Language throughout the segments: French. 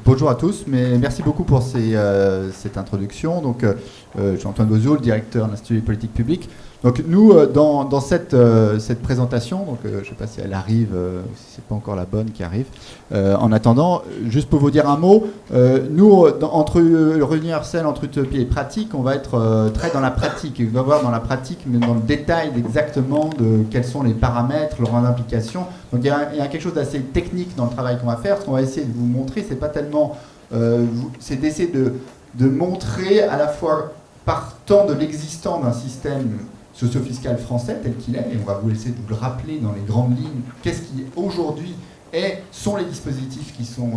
Bonjour à tous, mais merci beaucoup pour cette introduction. Donc, je suis Antoine Bozoul, directeur de l'Institut des politiques publiques. Donc, nous, dans cette présentation, donc, je ne sais pas si elle arrive, si ce n'est pas encore la bonne qui arrive. En attendant, juste pour vous dire un mot, nous, entre le revenu universel, entre utopie et pratique, on va être très dans la pratique. Et on va voir dans la pratique, mais dans le détail exactement de quels sont les paramètres, leur implication. Donc, il y a quelque chose d'assez technique dans le travail qu'on va faire. Ce qu'on va essayer de vous montrer, c'est pas tellement, c'est d'essayer de montrer à la fois partant de l'existant d'un système socio-fiscal français tel qu'il est, et on va vous laisser vous le rappeler dans les grandes lignes, qu'est-ce qui aujourd'hui sont les dispositifs qui sont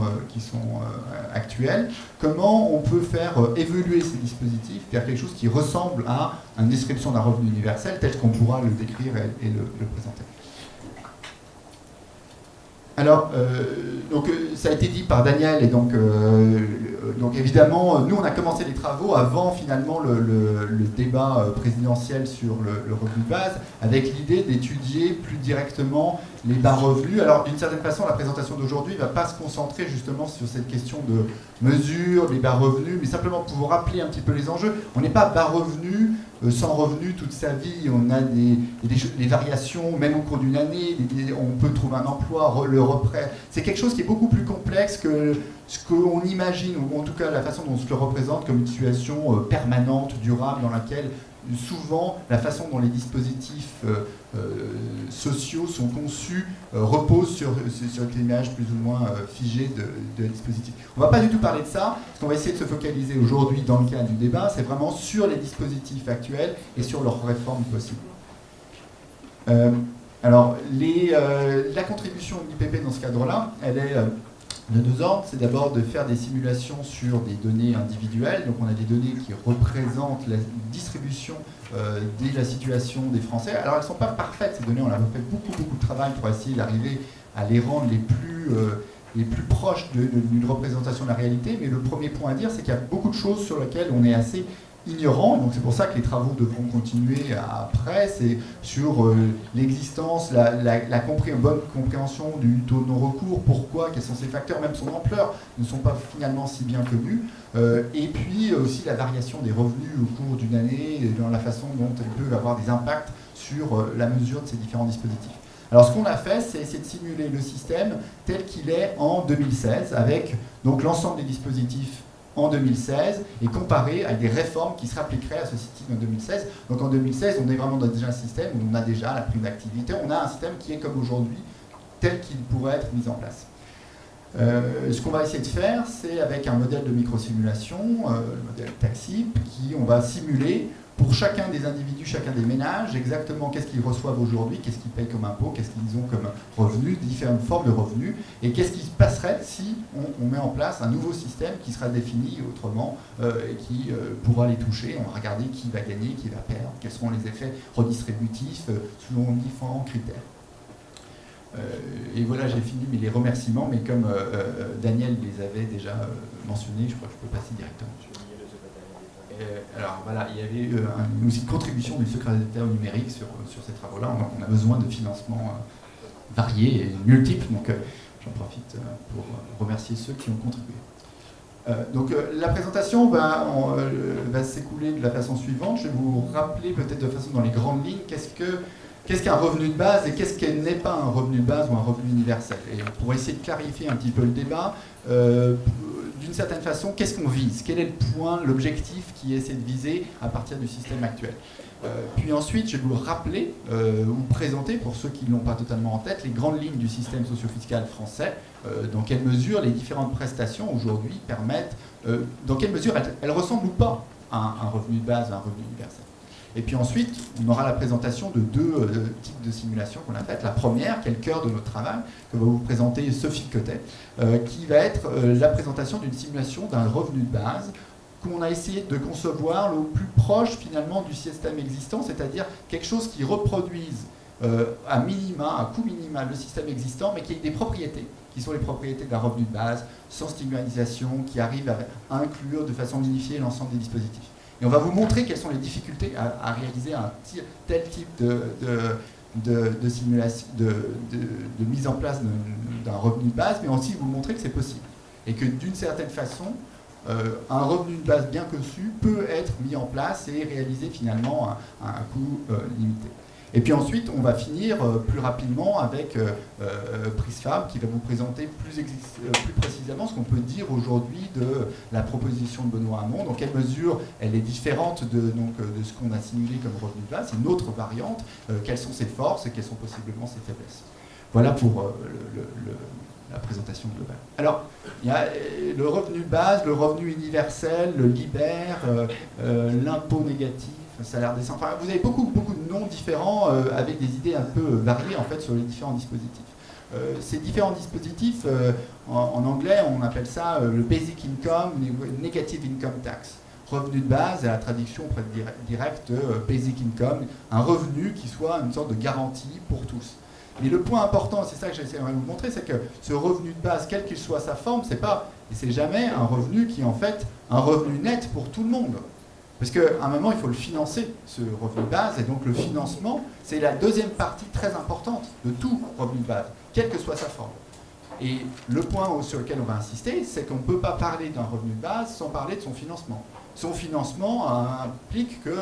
actuels, comment on peut faire évoluer ces dispositifs vers quelque chose qui ressemble à une description d'un revenu universel tel qu'on pourra le décrire et le présenter. Alors, ça a été dit par Daniel, et donc évidemment, nous on a commencé les travaux avant finalement le débat présidentiel sur le revenu de base, avec l'idée d'étudier plus directement les bas revenus. Alors d'une certaine façon, la présentation d'aujourd'hui ne va pas se concentrer justement sur cette question de mesure, les bas revenus, mais simplement pour vous rappeler un petit peu les enjeux. On n'est pas bas revenus, sans revenu toute sa vie, on a des variations, même au cours d'une année, on peut trouver un emploi, le reprêt. C'est quelque chose qui est beaucoup plus complexe que ce qu'on imagine, ou en tout cas la façon dont on se le représente comme une situation permanente, durable, dans laquelle souvent la façon dont les dispositifs sociaux sont conçus repose sur une image plus ou moins figée de dispositifs. On ne va pas du tout parler de ça. Ce qu'on va essayer de se focaliser aujourd'hui dans le cadre du débat, c'est vraiment sur les dispositifs actuels et sur leurs réformes possibles. Alors, la contribution de l'IPP dans ce cadre-là, elle est de deux ordres. C'est d'abord de faire des simulations sur des données individuelles. Donc on a des données qui représentent la distribution de la situation des Français. Alors elles ne sont pas parfaites, ces données. On a fait beaucoup de travail pour essayer d'arriver à les rendre les plus proches d'une représentation de la réalité. Mais le premier point à dire, c'est qu'il y a beaucoup de choses sur lesquelles on est assez ignorant, donc c'est pour ça que les travaux devront continuer après. C'est sur l'existence, la bonne compréhension du taux de non-recours, pourquoi, quels sont ces facteurs, même son ampleur, ne sont pas finalement si bien connus. Et puis aussi la variation des revenus au cours d'une année, et dans la façon dont elle peut avoir des impacts sur la mesure de ces différents dispositifs. Alors ce qu'on a fait, c'est essayer de simuler le système tel qu'il est en 2016, avec donc l'ensemble des dispositifs en 2016 et comparé à des réformes qui se appliqueraient à ce système en 2016. Donc en 2016, on est vraiment dans déjà un système où on a déjà la prime d'activité, on a un système qui est comme aujourd'hui, tel qu'il pourrait être mis en place. Ce qu'on va essayer de faire, c'est avec un modèle de microsimulation, le modèle TAXIP, on va simuler pour chacun des individus, chacun des ménages, exactement qu'est-ce qu'ils reçoivent aujourd'hui, qu'est-ce qu'ils payent comme impôt, qu'est-ce qu'ils ont comme revenus, différentes formes de revenus, et qu'est-ce qui se passerait si on met en place un nouveau système qui sera défini autrement et qui pourra les toucher. On va regarder qui va gagner, qui va perdre, quels seront les effets redistributifs selon différents critères. Et voilà, j'ai fini les remerciements, mais comme Daniel les avait déjà mentionnés, je crois que je peux passer directement. Alors voilà, il y avait aussi une contribution du secrétaire numérique sur ces travaux-là. On a besoin de financements variés et multiples, donc j'en profite pour remercier ceux qui ont contribué. Donc la présentation va s'écouler de la façon suivante. Je vais vous rappeler peut-être de façon dans les grandes lignes qu'est-ce qu'un revenu de base et qu'est-ce qui n'est pas un revenu de base ou un revenu universel. Et pour essayer de clarifier un petit peu le débat, d'une certaine façon, qu'est-ce qu'on vise? Quel est le point, l'objectif qui est essayé de viser à partir du système actuel? Puis ensuite, je vais vous rappeler ou présenter, pour ceux qui ne l'ont pas totalement en tête, les grandes lignes du système socio-fiscal français, dans quelle mesure les différentes prestations aujourd'hui permettent, dans quelle mesure elles ressemblent ou pas à un revenu de base, à un revenu universel. Et puis ensuite, on aura la présentation de deux types de simulations qu'on a faites. La première, qui est le cœur de notre travail, que va vous présenter Sophie Cotet, qui va être la présentation d'une simulation d'un revenu de base qu'on a essayé de concevoir le plus proche finalement du système existant, c'est-à-dire quelque chose qui reproduise à coût minimal le système existant, mais qui ait des propriétés, qui sont les propriétés d'un revenu de base, sans stigmatisation, qui arrive à inclure de façon unifiée l'ensemble des dispositifs. Et on va vous montrer quelles sont les difficultés à réaliser un tel type de simulation, de mise en place d'un revenu de base, mais aussi vous montrer que c'est possible. et que d'une certaine façon, un revenu de base bien conçu peut être mis en place et réalisé finalement à un coût limité. Et puis ensuite, on va finir plus rapidement avec Prisfab qui va vous présenter plus précisément ce qu'on peut dire aujourd'hui de la proposition de Benoît Hamon, dans quelle mesure elle est différente de ce qu'on a simulé comme revenu de base, c'est une autre variante, quelles sont ses forces et quelles sont possiblement ses faiblesses. Voilà pour la présentation globale. Alors, il y a le revenu de base, le revenu universel, le LIBER, l'impôt négatif, salaire décent. Enfin, vous avez beaucoup de noms différents avec des idées un peu variées en fait sur les différents dispositifs. Ces différents dispositifs, en anglais, on appelle ça le basic income, negative income tax. Revenu de base, à la traduction directe, basic income, un revenu qui soit une sorte de garantie pour tous. Mais le point important, c'est ça que j'essaie de vous montrer, c'est que ce revenu de base, quelle qu'il soit sa forme, c'est jamais un revenu qui est en fait un revenu net pour tout le monde. Parce qu'à un moment, il faut le financer, ce revenu de base, et donc le financement, c'est la deuxième partie très importante de tout revenu de base, quelle que soit sa forme. Et le point sur lequel on va insister, c'est qu'on ne peut pas parler d'un revenu de base sans parler de son financement. Son financement implique que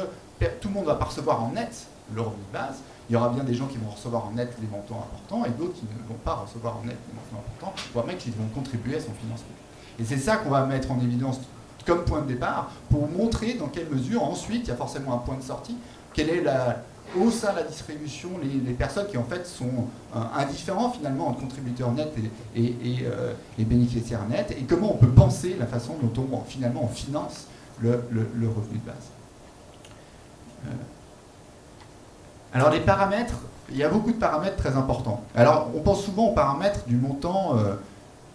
tout le monde ne va pas recevoir en net le revenu de base. Il y aura bien des gens qui vont recevoir en net les montants importants et d'autres qui ne vont pas recevoir en net les montants importants, voire même qui vont contribuer à son financement. Et c'est ça qu'on va mettre en évidence comme point de départ pour montrer dans quelle mesure ensuite il y a forcément un point de sortie, quelle est au sein de la distribution les personnes qui en fait sont indifférents finalement entre contributeurs nets et bénéficiaires nets, et comment on peut penser la façon dont finalement on finance le revenu de base. Alors les paramètres, il y a beaucoup de paramètres très importants. Alors on pense souvent aux paramètres du montant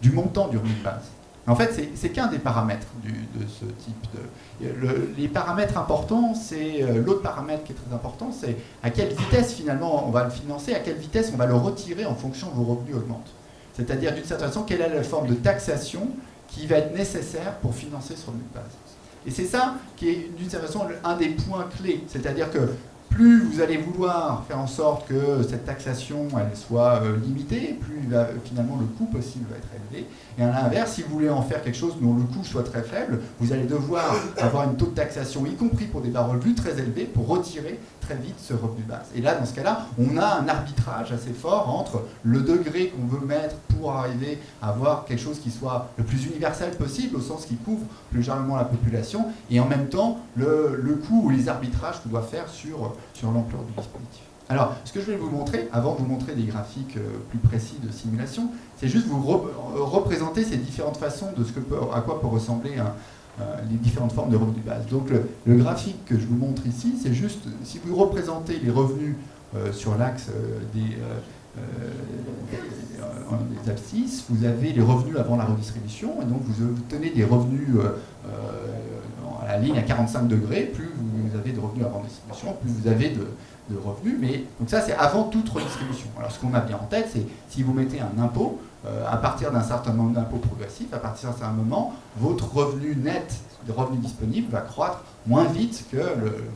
du revenu de base. En fait, c'est qu'un des paramètres de ce type les paramètres importants, c'est l'autre paramètre qui est très important, c'est à quelle vitesse finalement on va le financer, à quelle vitesse on va le retirer en fonction de vos revenus augmentent. C'est-à-dire d'une certaine façon, quelle est la forme de taxation qui va être nécessaire pour financer ce revenu de base. Et c'est ça qui est d'une certaine façon un des points clés, c'est-à-dire que plus vous allez vouloir faire en sorte que cette taxation elle soit limitée, plus finalement le coût possible va être élevé. Et à l'inverse, si vous voulez en faire quelque chose dont le coût soit très faible, vous allez devoir avoir une taux de taxation, y compris pour des bas revenus très élevés, pour retirer très vite ce revenu de base. Et là, dans ce cas-là, on a un arbitrage assez fort entre le degré qu'on veut mettre pour arriver à avoir quelque chose qui soit le plus universel possible, au sens qui couvre plus généralement la population, et en même temps le coût ou les arbitrages qu'on doit faire sur l'ampleur du dispositif. Alors, ce que je vais vous montrer, avant de vous montrer des graphiques plus précis de simulation, c'est juste vous représenter ces différentes façons de à quoi peut ressembler les différentes formes de revenus de base. Donc le graphique que je vous montre ici, c'est juste, si vous représentez les revenus sur l'axe des abscisses, vous avez les revenus avant la redistribution, et donc vous obtenez des revenus à la ligne à 45 degrés, plus vous avez de revenus avant distribution, plus vous avez de revenus, mais donc ça c'est avant toute redistribution. Alors ce qu'on a bien en tête, c'est si vous mettez un impôt, à partir d'un certain nombre d'impôts progressifs, à partir d'un certain moment, votre revenu net de revenus disponibles va croître moins vite que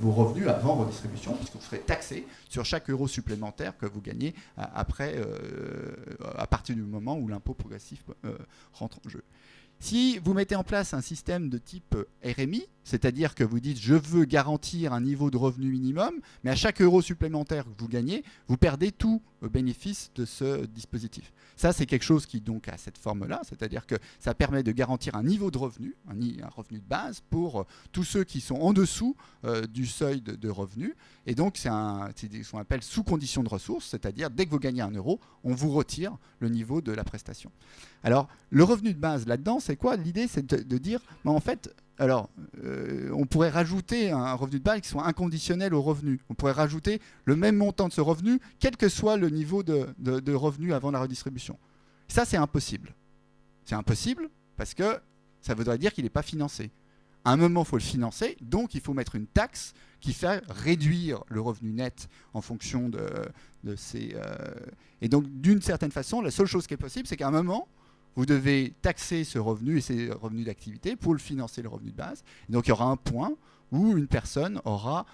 vos revenus avant redistribution, puisque vous serez taxé sur chaque euro supplémentaire que vous gagnez à partir du moment où l'impôt progressif rentre en jeu. Si vous mettez en place un système de type RMI, c'est-à-dire que vous dites « je veux garantir un niveau de revenu minimum », mais à chaque euro supplémentaire que vous gagnez, vous perdez tout bénéfice de ce dispositif. Ça, c'est quelque chose qui donc a cette forme-là, c'est-à-dire que ça permet de garantir un niveau de revenu, un revenu de base pour tous ceux qui sont en dessous du seuil de revenu. Et donc, c'est ce qu'on appelle sous condition de ressources, c'est-à-dire dès que vous gagnez 1 euro, on vous retire le niveau de la prestation. Alors, le revenu de base là-dedans, c'est quoi? L'idée, c'est de dire, mais en fait, on pourrait rajouter un revenu de base qui soit inconditionnel au revenu. On pourrait rajouter le même montant de ce revenu, quel que soit le niveau de revenu avant la redistribution. Ça, c'est impossible. C'est impossible parce que ça voudrait dire qu'il n'est pas financé. À un moment, il faut le financer, donc il faut mettre une taxe qui fait réduire le revenu net en fonction de ces... Et donc, d'une certaine façon, la seule chose qui est possible, c'est qu'à un moment, vous devez taxer ce revenu et ces revenus d'activité pour le financer, le revenu de base. Et donc, il y aura un point où une personne aura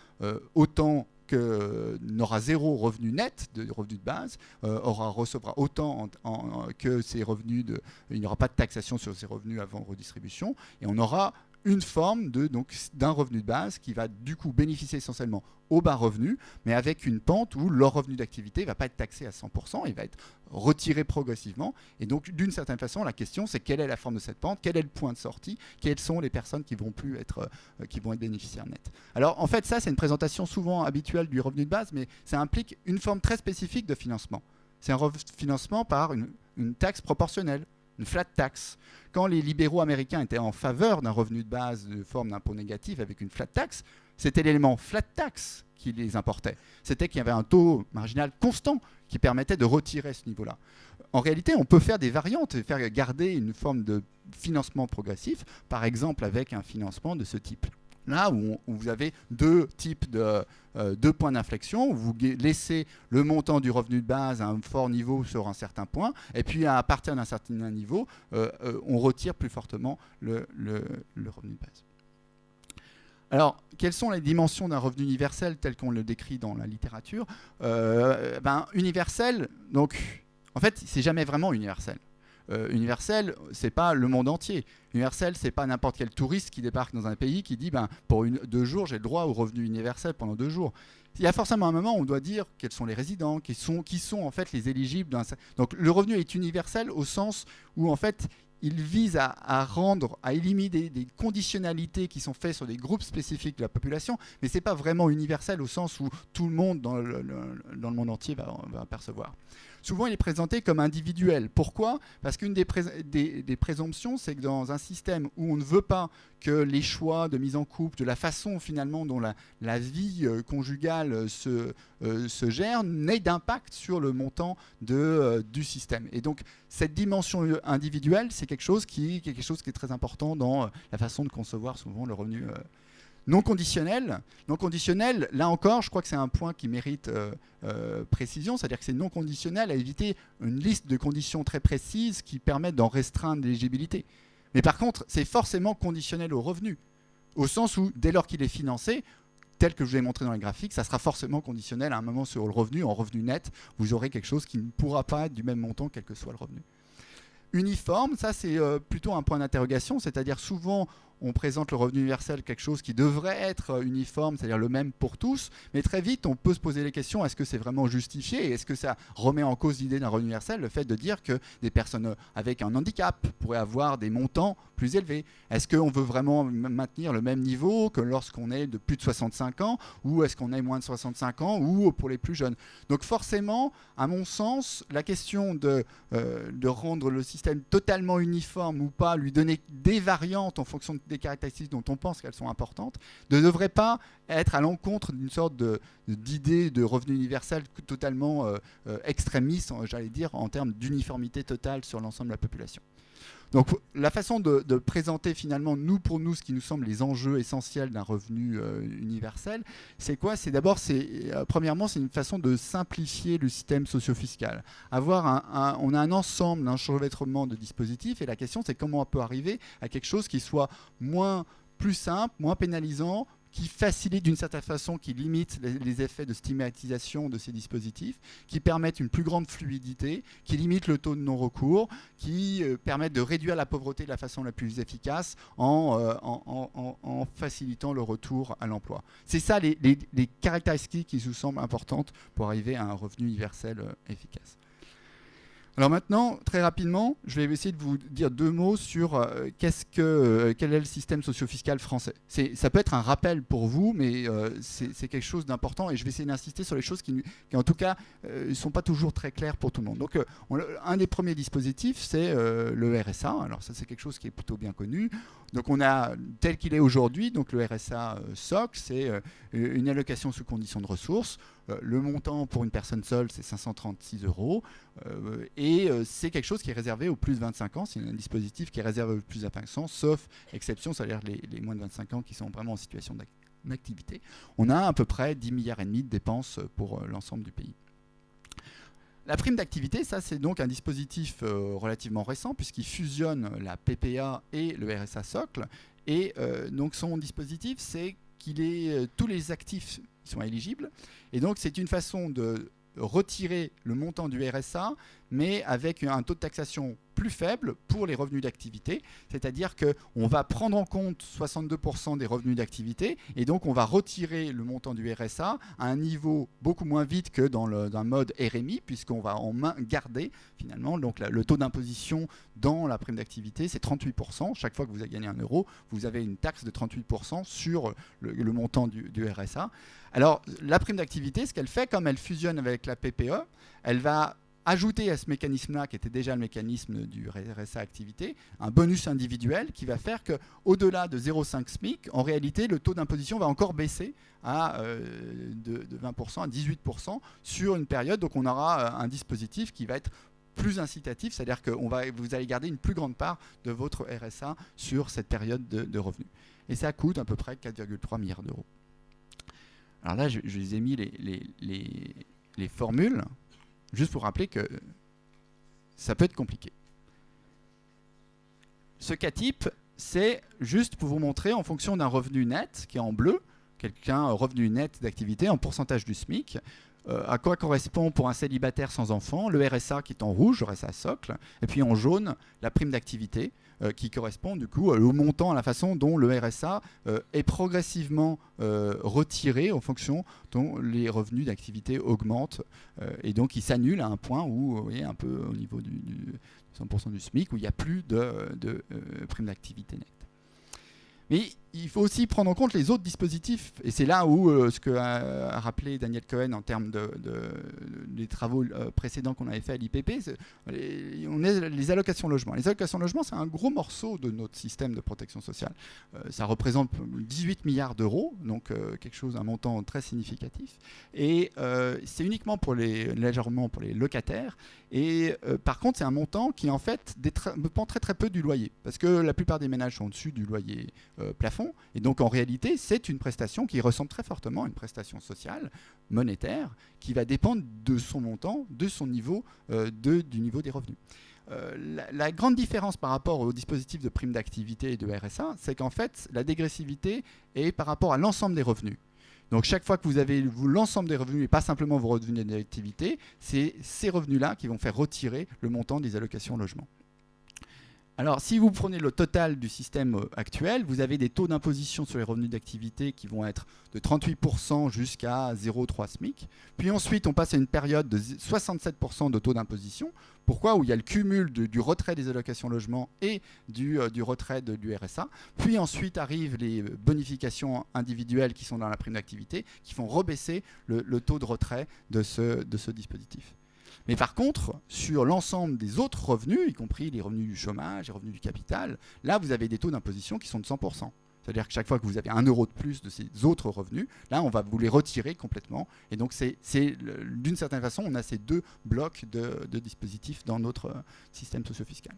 autant n'aura zéro revenu net, de revenu de base, recevra autant que ses revenus, il n'y aura pas de taxation sur ses revenus avant redistribution, et on aura une forme d'un revenu de base qui va du coup bénéficier essentiellement aux bas revenus, mais avec une pente où leur revenu d'activité ne va pas être taxé à 100%, il va être retiré progressivement. Et donc, d'une certaine façon, la question, c'est quelle est la forme de cette pente, quel est le point de sortie, quelles sont les personnes qui vont être bénéficiaires nets. Alors, en fait, ça, c'est une présentation souvent habituelle du revenu de base, mais ça implique une forme très spécifique de financement. C'est un financement par une taxe proportionnelle, une flat tax. Quand les libéraux américains étaient en faveur d'un revenu de base de forme d'impôt négatif avec une flat tax, c'était l'élément flat tax qui les importait. C'était qu'il y avait un taux marginal constant qui permettait de retirer ce niveau-là. En réalité, on peut faire des variantes et faire garder une forme de financement progressif, par exemple avec un financement de ce type. Là où vous avez deux types de points d'inflexion, où vous laissez le montant du revenu de base à un fort niveau sur un certain point, et puis à partir d'un certain niveau, on retire plus fortement le revenu de base. Alors, quelles sont les dimensions d'un revenu universel tel qu'on le décrit dans la littérature? Universel, donc, en fait, c'est jamais vraiment universel. Universel, c'est pas le monde entier. Universel, c'est pas n'importe quel touriste qui débarque dans un pays qui dit pour 2 jours, j'ai le droit au revenu universel pendant 2 jours. Il y a forcément un moment où on doit dire quels sont les résidents, qui sont en fait les éligibles. Donc le revenu est universel au sens où en fait il vise à éliminer des conditionnalités qui sont faites sur des groupes spécifiques de la population, mais ce n'est pas vraiment universel au sens où tout le monde dans le monde entier va percevoir. Souvent, il est présenté comme individuel. Pourquoi? Parce qu'une des présomptions, c'est que dans un système où on ne veut pas que les choix de mise en couple, de la façon finalement dont la vie conjugale se gère, n'ait d'impact sur le montant du système. Et donc, cette dimension individuelle, c'est quelque chose qui est très important dans la façon de concevoir souvent le revenu non conditionnel. Non conditionnel, là encore, je crois que c'est un point qui mérite précision, c'est-à-dire que c'est non conditionnel à éviter une liste de conditions très précises qui permettent d'en restreindre l'éligibilité. Mais par contre, c'est forcément conditionnel au revenu, au sens où, dès lors qu'il est financé, tel que je vous l'ai montré dans les graphiques, ça sera forcément conditionnel à un moment sur le revenu. En revenu net, vous aurez quelque chose qui ne pourra pas être du même montant, quel que soit le revenu. Uniforme, ça c'est plutôt un point d'interrogation, c'est-à-dire souvent on présente le revenu universel quelque chose qui devrait être uniforme, c'est-à-dire le même pour tous, mais très vite on peut se poser les questions, est-ce que c'est vraiment justifié et est-ce que ça remet en cause l'idée d'un revenu universel, le fait de dire que des personnes avec un handicap pourraient avoir des montants plus élevés? Est-ce qu'on veut vraiment maintenir le même niveau que lorsqu'on est de plus de 65 ans ou est-ce qu'on est moins de 65 ans ou pour les plus jeunes? Donc forcément, à mon sens, la question de rendre le système totalement uniforme ou pas, lui donner des variantes en fonction des caractéristiques dont on pense qu'elles sont importantes, ne devrait pas être à l'encontre d'une sorte d'idée de revenu universel totalement extrémiste, j'allais dire, en termes d'uniformité totale sur l'ensemble de la population. Donc la façon de présenter finalement, pour nous, ce qui nous semble les enjeux essentiels d'un revenu universel, c'est quoi? C'est d'abord, premièrement, c'est une façon de simplifier le système socio-fiscal. On a un ensemble, un enchevêtrement de dispositifs, et la question, c'est comment on peut arriver à quelque chose qui soit plus simple, moins pénalisant, qui facilite d'une certaine façon, qui limite les effets de stigmatisation de ces dispositifs, qui permettent une plus grande fluidité, qui limite le taux de non-recours, qui permettent de réduire la pauvreté de la façon la plus efficace en facilitant le retour à l'emploi. C'est ça les caractéristiques qui nous semblent importantes pour arriver à un revenu universel efficace. Alors maintenant, très rapidement, je vais essayer de vous dire 2 mots sur quel est le système socio-fiscal français. Ça peut être un rappel pour vous, mais c'est quelque chose d'important et je vais essayer d'insister sur les choses qui en tout cas, ne sont pas toujours très claires pour tout le monde. Donc, un des premiers dispositifs, c'est le RSA. Alors ça, c'est quelque chose qui est plutôt bien connu. Donc, on a, tel qu'il est aujourd'hui, donc le RSA socle, c'est une allocation sous condition de ressources. Le montant pour une personne seule, c'est 536 €. Et c'est quelque chose qui est réservé aux plus de 25 ans. C'est un dispositif qui est réservé aux plus de 25 ans, sauf exception, c'est-à-dire les moins de 25 ans qui sont vraiment en situation d'activité. On a à peu près 10,5 milliards de dépenses pour l'ensemble du pays. La prime d'activité, ça c'est donc un dispositif relativement récent puisqu'il fusionne la PPA et le RSA socle. Et donc son dispositif, c'est tous les actifs sont éligibles. Et donc, c'est une façon de retirer le montant du RSA, mais avec un taux de taxation plus faible pour les revenus d'activité. C'est-à-dire qu'on va prendre en compte 62% des revenus d'activité et donc on va retirer le montant du RSA à un niveau beaucoup moins vite que dans un mode RMI, puisqu'on va en main garder finalement. Donc le taux d'imposition dans la prime d'activité, c'est 38%. Chaque fois que vous avez gagné 1 euro, vous avez une taxe de 38% sur le montant du RSA. Alors, la prime d'activité, ce qu'elle fait, comme elle fusionne avec la PPE, elle va ajouter à ce mécanisme-là, qui était déjà le mécanisme du RSA activité, un bonus individuel qui va faire qu'au-delà de 0,5 SMIC, en réalité, le taux d'imposition va encore baisser de 20% à 18% sur une période. Donc, on aura un dispositif qui va être plus incitatif, c'est-à-dire que vous allez garder une plus grande part de votre RSA sur cette période de revenus. Et ça coûte à peu près 4,3 milliards d'euros. Alors là, je les ai mis les formules, juste pour rappeler que ça peut être compliqué. Ce cas type, c'est juste pour vous montrer en fonction d'un revenu net, qui est en bleu, un revenu net d'activité en pourcentage du SMIC, à quoi correspond pour un célibataire sans enfant le RSA qui est en rouge, le RSA socle, et puis en jaune, la prime d'activité, qui correspond du coup au montant, à la façon dont le RSA est progressivement retiré en fonction dont les revenus d'activité augmentent, et donc il s'annule à un point où, vous voyez, un peu au niveau du 100% du SMIC, où il n'y a plus de prime d'activité nette. Mais il faut aussi prendre en compte les autres dispositifs. Et c'est là où ce que a rappelé Daniel Cohen en termes des travaux précédents qu'on avait fait à l'IPP, on est les allocations logement. Les allocations logement, c'est un gros morceau de notre système de protection sociale. Ça représente 18 milliards d'euros, donc un montant très significatif. Et c'est uniquement légèrement pour les locataires. Et par contre, c'est un montant qui en fait dépend très très peu du loyer, parce que la plupart des ménages sont au-dessus du loyer plafond. Et donc en réalité, c'est une prestation qui ressemble très fortement à une prestation sociale, monétaire, qui va dépendre de son montant, de son niveau, du niveau des revenus. La grande différence par rapport au dispositif de prime d'activité et de RSA, c'est qu'en fait, la dégressivité est par rapport à l'ensemble des revenus. Donc chaque fois que vous avez l'ensemble des revenus et pas simplement vos revenus d'activité, c'est ces revenus-là qui vont faire retirer le montant des allocations logement. Alors, si vous prenez le total du système actuel, vous avez des taux d'imposition sur les revenus d'activité qui vont être de 38% jusqu'à 0,3 SMIC. Puis ensuite, on passe à une période de 67% de taux d'imposition. Pourquoi ? Où il y a le cumul du retrait des allocations logement et du retrait du RSA. Puis ensuite arrivent les bonifications individuelles qui sont dans la prime d'activité, qui font rebaisser le taux de retrait de ce dispositif. Mais par contre, sur l'ensemble des autres revenus, y compris les revenus du chômage, les revenus du capital, là, vous avez des taux d'imposition qui sont de 100%. C'est-à-dire que chaque fois que vous avez 1 euro de plus de ces autres revenus, là, on va vous les retirer complètement. Et donc, d'une certaine façon, on a ces deux blocs de dispositifs dans notre système socio-fiscal.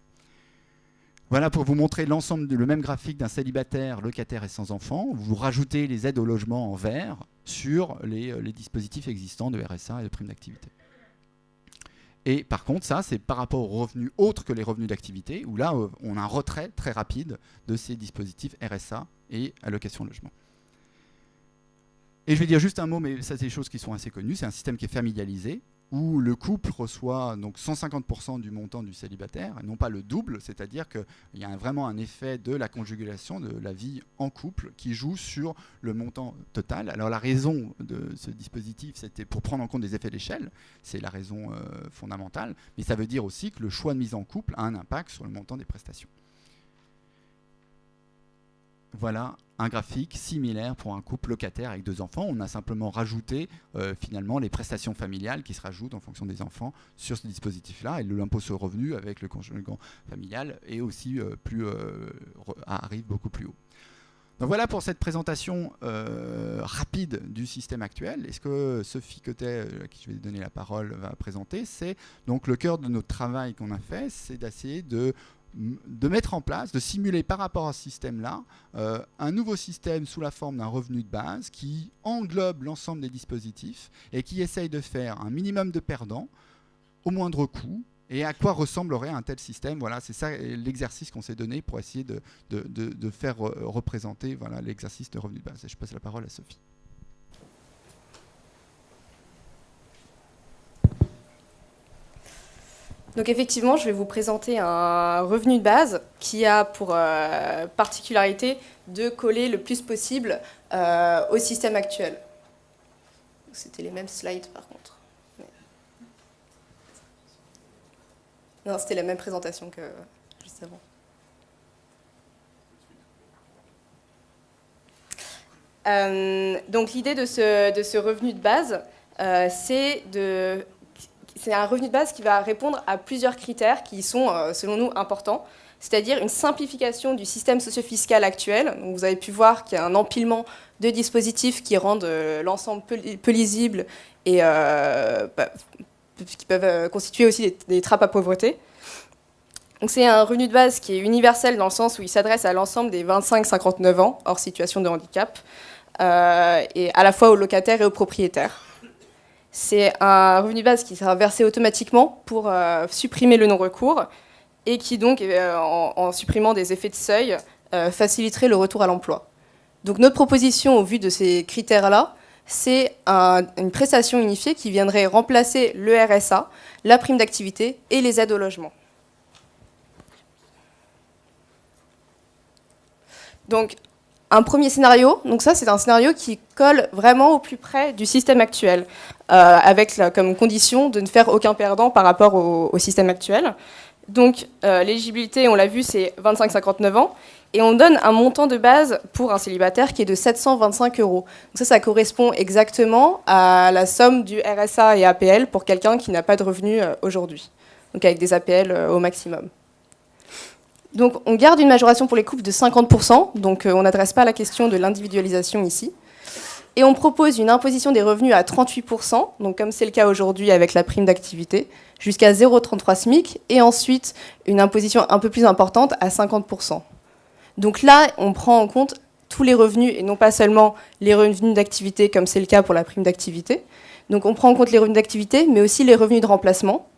Voilà pour vous montrer l'ensemble, le même graphique d'un célibataire, locataire et sans enfant. Vous rajoutez les aides au logement en vert sur les dispositifs existants de RSA et de prime d'activité. Et par contre, ça, c'est par rapport aux revenus autres que les revenus d'activité, où là, on a un retrait très rapide de ces dispositifs RSA et allocation logement. Et je vais dire juste un mot, mais ça, c'est des choses qui sont assez connues. C'est un système qui est familialisé, où le couple reçoit donc 150% du montant du célibataire, et non pas le double, c'est-à-dire qu'il y a vraiment un effet de la conjugulation, de la vie en couple, qui joue sur le montant total. Alors la raison de ce dispositif, c'était pour prendre en compte des effets d'échelle, c'est la raison fondamentale, mais ça veut dire aussi que le choix de mise en couple a un impact sur le montant des prestations. Voilà un graphique similaire pour un couple locataire avec 2 enfants. On a simplement rajouté finalement les prestations familiales qui se rajoutent en fonction des enfants sur ce dispositif-là. Et l'impôt sur le revenu avec le conjoint familial est aussi arrive beaucoup plus haut. Donc voilà pour cette présentation rapide du système actuel. Et ce que Sophie Cotet, à qui je vais donner la parole, va présenter, c'est donc le cœur de notre travail qu'on a fait, c'est d'essayer de mettre en place, de simuler par rapport à ce système-là, un nouveau système sous la forme d'un revenu de base qui englobe l'ensemble des dispositifs et qui essaye de faire un minimum de perdants au moindre coût, Et à quoi ressemblerait un tel système? Voilà, c'est ça l'exercice qu'on s'est donné pour essayer de faire représenter voilà, l'exercice de revenu de base. Et je passe la parole à Sophie. Donc effectivement, je vais vous présenter un revenu de base qui a pour particularité de coller le plus possible au système actuel. C'était les mêmes slides par contre. Non, c'était la même présentation que juste avant. Donc l'idée de ce revenu de base, c'est un revenu de base qui va répondre à plusieurs critères qui sont, selon nous, importants, c'est-à-dire une simplification du système socio-fiscal actuel. Donc, vous avez pu voir qu'il y a un empilement de dispositifs qui rendent l'ensemble peu lisible et qui peuvent constituer aussi des trappes à pauvreté. Donc, c'est un revenu de base qui est universel dans le sens où il s'adresse à l'ensemble des 25-59 ans, hors situation de handicap, et à la fois aux locataires et aux propriétaires. C'est un revenu de base qui sera versé automatiquement pour supprimer le non-recours et qui donc, en supprimant des effets de seuil, faciliterait le retour à l'emploi. Donc notre proposition au vu de ces critères-là, c'est une prestation unifiée qui viendrait remplacer le RSA, la prime d'activité et les aides au logement. Donc un premier scénario, donc ça c'est un scénario qui colle vraiment au plus près du système actuel, avec comme condition de ne faire aucun perdant par rapport au système actuel. Donc l'éligibilité, on l'a vu, c'est 25-59 ans, et on donne un montant de base pour un célibataire qui est de 725 €. Donc ça correspond exactement à la somme du RSA et APL pour quelqu'un qui n'a pas de revenus aujourd'hui, donc avec des APL au maximum. Donc on garde une majoration pour les couples de 50%, donc on n'adresse pas la question de l'individualisation ici. Et on propose une imposition des revenus à 38%, donc comme c'est le cas aujourd'hui avec la prime d'activité, jusqu'à 0,33 SMIC, et ensuite une imposition un peu plus importante à 50%. Donc là, on prend en compte tous les revenus, et non pas seulement les revenus d'activité, comme c'est le cas pour la prime d'activité. Donc on prend en compte les revenus d'activité, mais aussi les revenus de remplacement,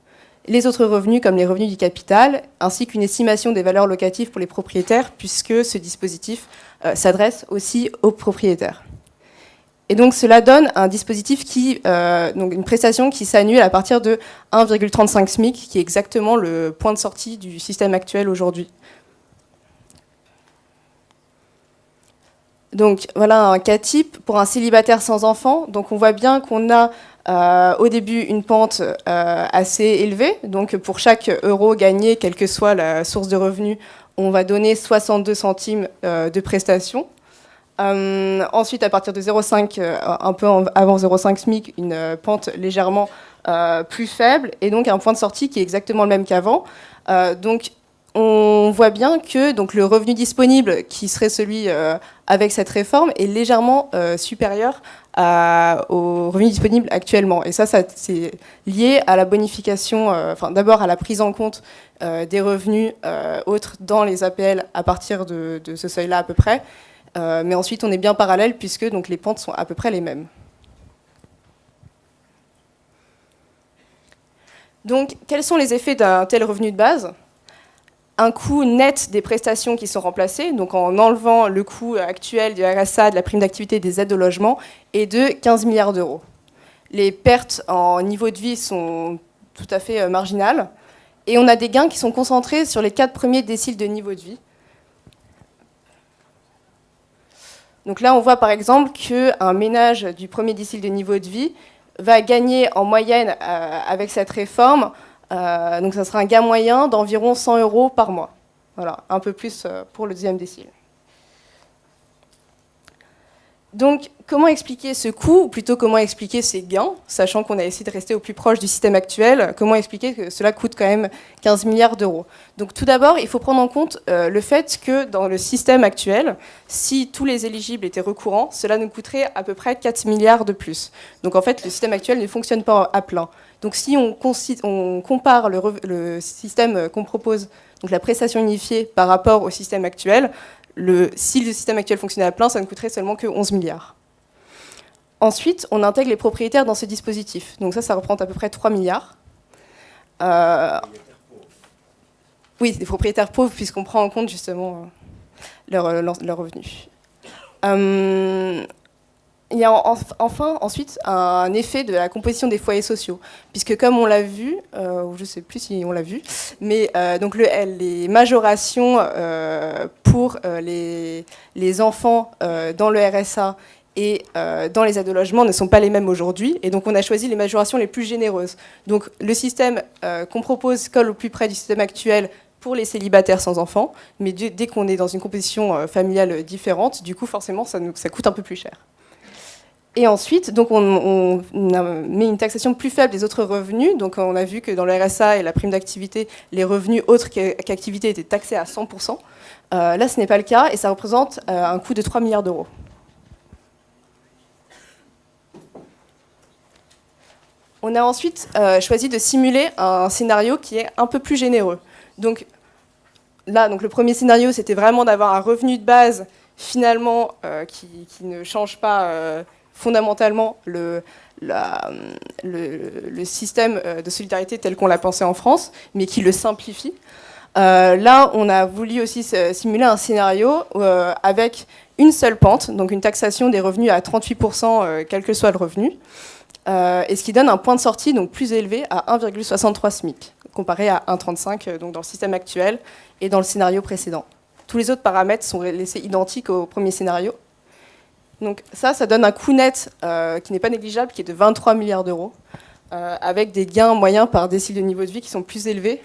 les autres revenus comme les revenus du capital, ainsi qu'une estimation des valeurs locatives pour les propriétaires, puisque ce dispositif s'adresse aussi aux propriétaires. Et donc cela donne un dispositif donc une prestation qui s'annule à partir de 1,35 SMIC, qui est exactement le point de sortie du système actuel aujourd'hui. Donc voilà un cas type pour un célibataire sans enfant. Donc on voit bien qu'on a au début une pente assez élevée. Donc pour chaque euro gagné, quelle que soit la source de revenus, on va donner 62 centimes de prestation. Ensuite, à partir de 0,5, un peu avant 0,5 SMIC, une pente légèrement plus faible, et donc un point de sortie qui est exactement le même qu'avant. Donc on voit bien que donc, le revenu disponible, qui serait celui avec cette réforme, est légèrement supérieur au revenu disponible actuellement. Et ça c'est lié à la bonification, d'abord à la prise en compte des revenus autres dans les APL à partir de ce seuil-là à peu près. Mais ensuite, on est bien parallèle puisque donc, les pentes sont à peu près les mêmes. Donc, quels sont les effets d'un tel revenu de base ? Un coût net des prestations qui sont remplacées, donc en enlevant le coût actuel du RSA, de la prime d'activité, des aides au logement, est de 15 milliards d'euros. Les pertes en niveau de vie sont tout à fait marginales. Et on a des gains qui sont concentrés sur les 4 premiers déciles de niveau de vie. Donc là, on voit par exemple qu'un ménage du premier décile de niveau de vie va gagner en moyenne avec cette réforme, donc ça sera un gain moyen d'environ 100 € par mois. Voilà, un peu plus pour le deuxième décile. Donc, comment expliquer ce coût, ou plutôt comment expliquer ces gains, sachant qu'on a essayé de rester au plus proche du système actuel, comment expliquer que cela coûte quand même 15 milliards d'euros. Donc tout d'abord, il faut prendre en compte le fait que dans le système actuel, si tous les éligibles étaient recourants, cela nous coûterait à peu près 4 milliards de plus. Donc en fait, le système actuel ne fonctionne pas à plein. Donc si on compare le système qu'on propose, donc la prestation unifiée par rapport au système actuel, si le système actuel fonctionnait à plein, ça ne coûterait seulement que 11 milliards. Ensuite, on intègre les propriétaires dans ce dispositif. Donc ça représente à peu près 3 milliards. Oui, des propriétaires pauvres, puisqu'on prend en compte justement leurs revenus. Il y a enfin ensuite un effet de la composition des foyers sociaux, puisque comme on l'a vu, ou je ne sais plus si on l'a vu, mais donc les majorations pour les enfants dans le RSA et dans les aides au logement ne sont pas les mêmes aujourd'hui, et donc on a choisi les majorations les plus généreuses. Donc le système qu'on propose colle au plus près du système actuel pour les célibataires sans enfants, mais dès qu'on est dans une composition familiale différente, du coup forcément ça coûte un peu plus cher. Et ensuite, donc on met une taxation plus faible des autres revenus. Donc on a vu que dans le RSA et la prime d'activité, les revenus autres qu'activité étaient taxés à 100%. Là, ce n'est pas le cas et ça représente un coût de 3 milliards d'euros. On a ensuite choisi de simuler un scénario qui est un peu plus généreux. Donc là, le premier scénario, c'était vraiment d'avoir un revenu de base finalement qui ne change pas fondamentalement le système de solidarité tel qu'on l'a pensé en France, mais qui le simplifie. Là, on a voulu aussi simuler un scénario avec une seule pente, donc une taxation des revenus à 38%, quel que soit le revenu, et ce qui donne un point de sortie donc, plus élevé à 1,63 SMIC, comparé à 1,35 donc dans le système actuel et dans le scénario précédent. Tous les autres paramètres sont laissés identiques au premier scénario. Donc ça donne un coût net qui n'est pas négligeable, qui est de 23 milliards d'euros, avec des gains moyens par décile de niveau de vie qui sont plus élevés.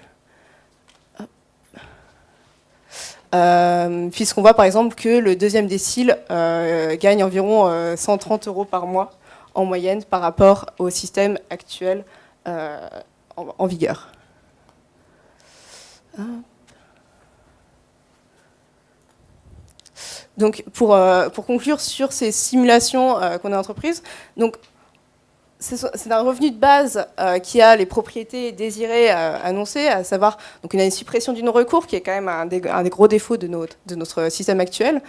Puisqu'on voit par exemple que le deuxième décile gagne environ 130 euros par mois en moyenne par rapport au système actuel en vigueur. Donc, pour conclure sur ces simulations qu'on a entreprises, donc, c'est un revenu de base qui a les propriétés désirées annoncées, à savoir donc, une suppression du non-recours, qui est quand même un des gros défauts de notre système actuel,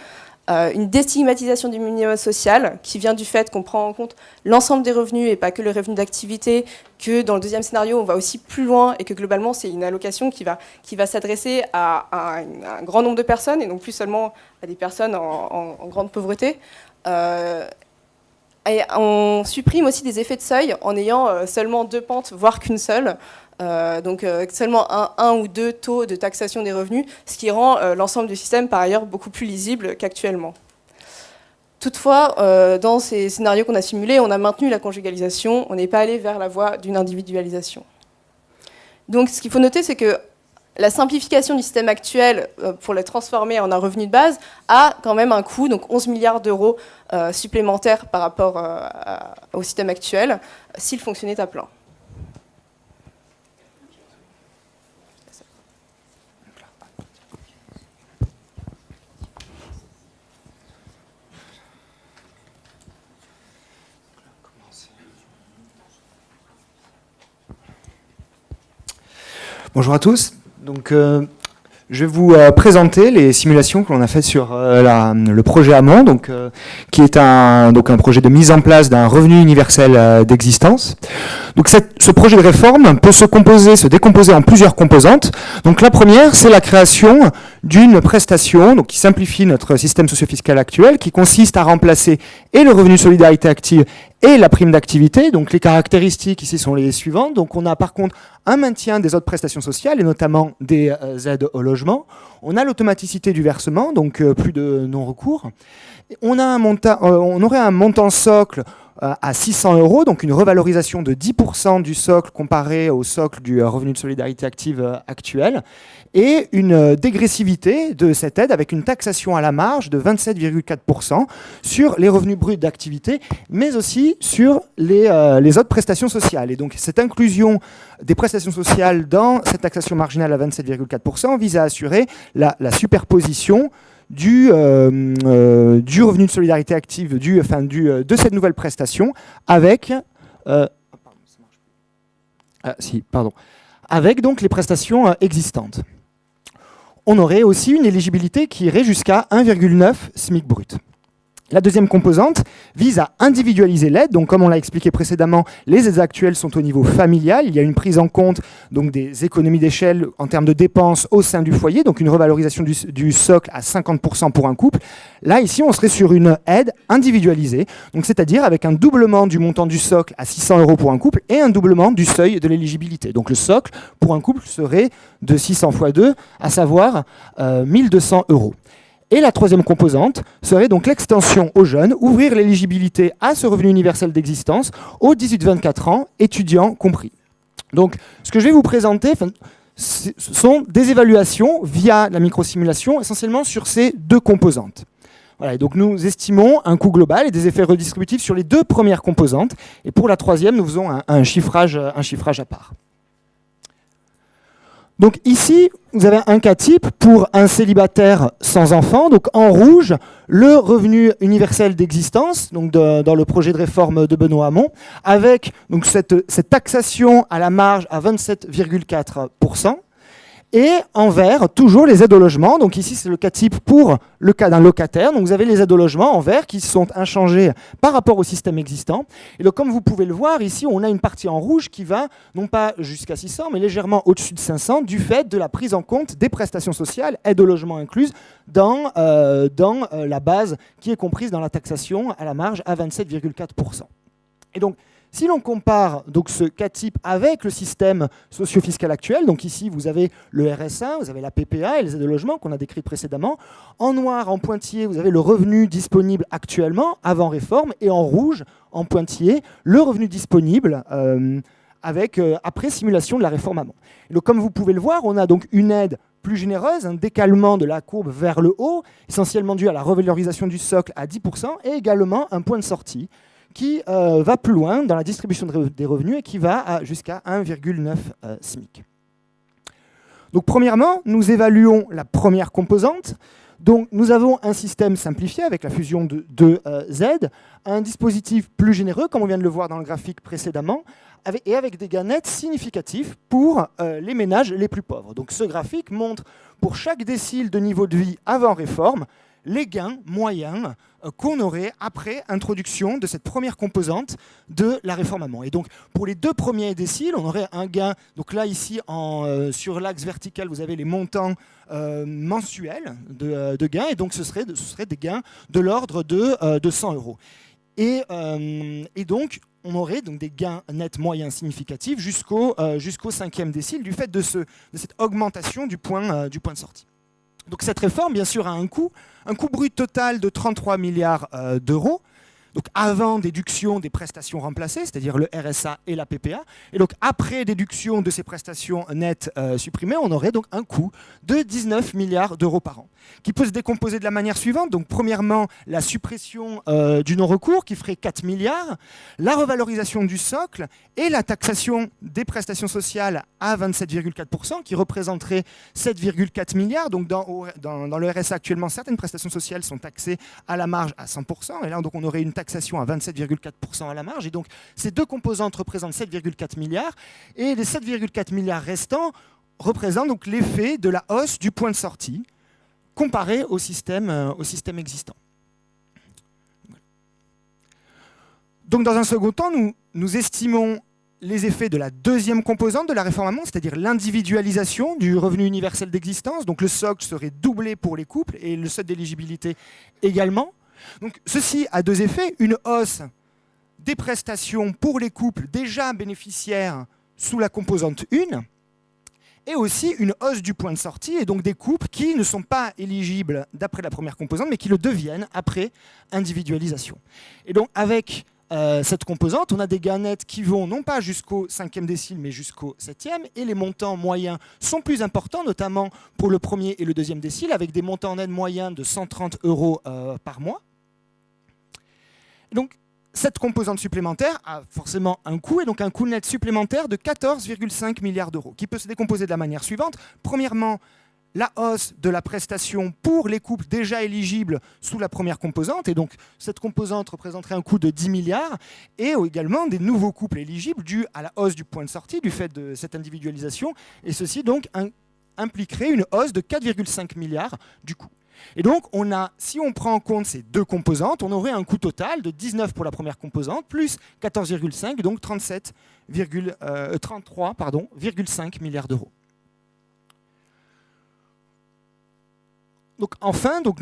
une déstigmatisation du minimum social, qui vient du fait qu'on prend en compte l'ensemble des revenus et pas que le revenu d'activité, que dans le deuxième scénario, on va aussi plus loin et que globalement, c'est une allocation qui va s'adresser à un grand nombre de personnes et non plus seulement à des personnes en grande pauvreté. Et on supprime aussi des effets de seuil en ayant seulement 2 pentes, voire qu'une seule. Donc seulement un ou 2 taux de taxation des revenus, ce qui rend l'ensemble du système par ailleurs beaucoup plus lisible qu'actuellement. Toutefois, dans ces scénarios qu'on a simulés, on a maintenu la conjugalisation, on n'est pas allé vers la voie d'une individualisation. Donc ce qu'il faut noter, c'est que la simplification du système actuel pour le transformer en un revenu de base a quand même un coût, donc 11 milliards d'euros supplémentaires par rapport au système actuel, s'il fonctionnait à plein. Bonjour à tous. Donc, je vais vous présenter les simulations que l'on a faites sur le projet Amont, donc, qui est un projet de mise en place d'un revenu universel d'existence. Donc, ce projet de réforme peut se décomposer en plusieurs composantes. Donc, la première, c'est la création d'une prestation donc, qui simplifie notre système socio-fiscal actuel, qui consiste à remplacer et le revenu de solidarité active et la prime d'activité. Donc, les caractéristiques ici sont les suivantes. Donc, on a par contre un maintien des autres prestations sociales et notamment des aides au logement. On a l'automaticité du versement, donc plus de non-recours. On aurait un montant socle à 600 €, donc une revalorisation de 10% du socle comparé au socle du revenu de solidarité active actuel, et une dégressivité de cette aide avec une taxation à la marge de 27,4% sur les revenus bruts d'activité, mais aussi sur les autres prestations sociales. Et donc cette inclusion des prestations sociales dans cette taxation marginale à 27,4% vise à assurer la superposition du revenu de solidarité active de cette nouvelle prestation avec avec donc les prestations existantes. On aurait aussi une éligibilité qui irait jusqu'à 1,9 SMIC brut. La deuxième composante vise à individualiser l'aide. Donc, comme on l'a expliqué précédemment, les aides actuelles sont au niveau familial. Il y a une prise en compte donc, des économies d'échelle en termes de dépenses au sein du foyer, donc une revalorisation du socle à 50% pour un couple. Là, ici, on serait sur une aide individualisée, donc c'est-à-dire avec un doublement du montant du socle à 600 € pour un couple et un doublement du seuil de l'éligibilité. Donc le socle pour un couple serait de 600 x 2, à savoir 1200 €. Et la troisième composante serait donc l'extension aux jeunes, ouvrir l'éligibilité à ce revenu universel d'existence aux 18-24 ans, étudiants compris. Donc ce que je vais vous présenter, ce sont des évaluations via la microsimulation, essentiellement sur ces deux composantes. Voilà, et donc nous estimons un coût global et des effets redistributifs sur les deux premières composantes. Et pour la troisième, nous faisons un chiffrage à part. Donc ici, vous avez un cas type pour un célibataire sans enfant. Donc en rouge, le revenu universel d'existence, donc dans le projet de réforme de Benoît Hamon, avec donc cette taxation à la marge à 27,4%. Et en vert, toujours les aides au logement. Donc ici, c'est le cas type pour le cas d'un locataire. Donc vous avez les aides au logement en vert qui sont inchangées par rapport au système existant. Et donc comme vous pouvez le voir, ici, on a une partie en rouge qui va, non pas jusqu'à 600, mais légèrement au-dessus de 500, du fait de la prise en compte des prestations sociales, aides au logement incluses, dans la base qui est comprise dans la taxation à la marge à 27,4%. Et donc, si l'on compare donc, ce cas type avec le système socio-fiscal actuel, donc ici vous avez le RSA, vous avez la PPA et les aides de logement qu'on a décrites précédemment. En noir, en pointillé, vous avez le revenu disponible actuellement, avant réforme, et en rouge, en pointillé, le revenu disponible après simulation de la réforme Hamon. Et donc, comme vous pouvez le voir, on a donc une aide plus généreuse, un décalement de la courbe vers le haut, essentiellement dû à la revalorisation du socle à 10%, et également un point de sortie qui va plus loin dans la distribution des revenus et qui va jusqu'à 1,9 SMIC. Donc premièrement, nous évaluons la première composante. Donc nous avons un système simplifié avec la fusion de deux aides, un dispositif plus généreux, comme on vient de le voir dans le graphique précédemment, et avec des gains nets significatifs pour les ménages les plus pauvres. Donc ce graphique montre pour chaque décile de niveau de vie avant réforme, les gains moyens qu'on aurait après introduction de cette première composante de la réforme Hamon. Et donc, pour les deux premiers déciles, on aurait un gain. Donc là, ici, sur l'axe vertical, vous avez les montants mensuels de gains. Et donc, ce serait des gains de l'ordre de 100 €. Et donc, on aurait donc des gains nets moyens significatifs jusqu'au 5e décile du fait de cette augmentation du point de sortie. Donc cette réforme, bien sûr, a un coût brut total de 33 milliards d'euros, donc avant déduction des prestations remplacées, c'est-à-dire le RSA et la PPA. Et donc après déduction de ces prestations nettes supprimées, on aurait donc un coût de 19 milliards d'euros par an, qui peut se décomposer de la manière suivante. Donc premièrement, la suppression du non-recours, qui ferait 4 milliards, la revalorisation du socle et la taxation des prestations sociales à 27,4%, qui représenterait 7,4 milliards. Donc dans le RSA actuellement, certaines prestations sociales sont taxées à la marge à 100%, et là donc on aurait une taxation à 27,4% à la marge. Et donc ces deux composantes représentent 7,4 milliards, et les 7,4 milliards restants représentent donc l'effet de la hausse du point de sortie comparé au système existant. Donc dans un second temps, nous estimons les effets de la deuxième composante de la réforme Hamon, c'est-à-dire l'individualisation du revenu universel d'existence. Donc le socle serait doublé pour les couples et le seuil d'éligibilité également. Donc ceci a deux effets: une hausse des prestations pour les couples déjà bénéficiaires sous la composante 1, et aussi une hausse du point de sortie, et donc des couples qui ne sont pas éligibles d'après la première composante, mais qui le deviennent après individualisation. Et donc avec cette composante, on a des gains nets qui vont non pas jusqu'au 5e décile, mais jusqu'au 7e, et les montants moyens sont plus importants, notamment pour le premier et le 2e décile, avec des montants nets moyens de 130 € par mois. Donc, cette composante supplémentaire a forcément un coût, et donc un coût net supplémentaire de 14,5 milliards d'euros, qui peut se décomposer de la manière suivante. Premièrement, la hausse de la prestation pour les couples déjà éligibles sous la première composante, et donc cette composante représenterait un coût de 10 milliards, et également des nouveaux couples éligibles dus à la hausse du point de sortie du fait de cette individualisation, et ceci donc impliquerait une hausse de 4,5 milliards du coût. Et donc, si on prend en compte ces deux composantes, on aurait un coût total de 19 pour la première composante, plus 14,5, donc 33,5 milliards d'euros. Donc, enfin, pour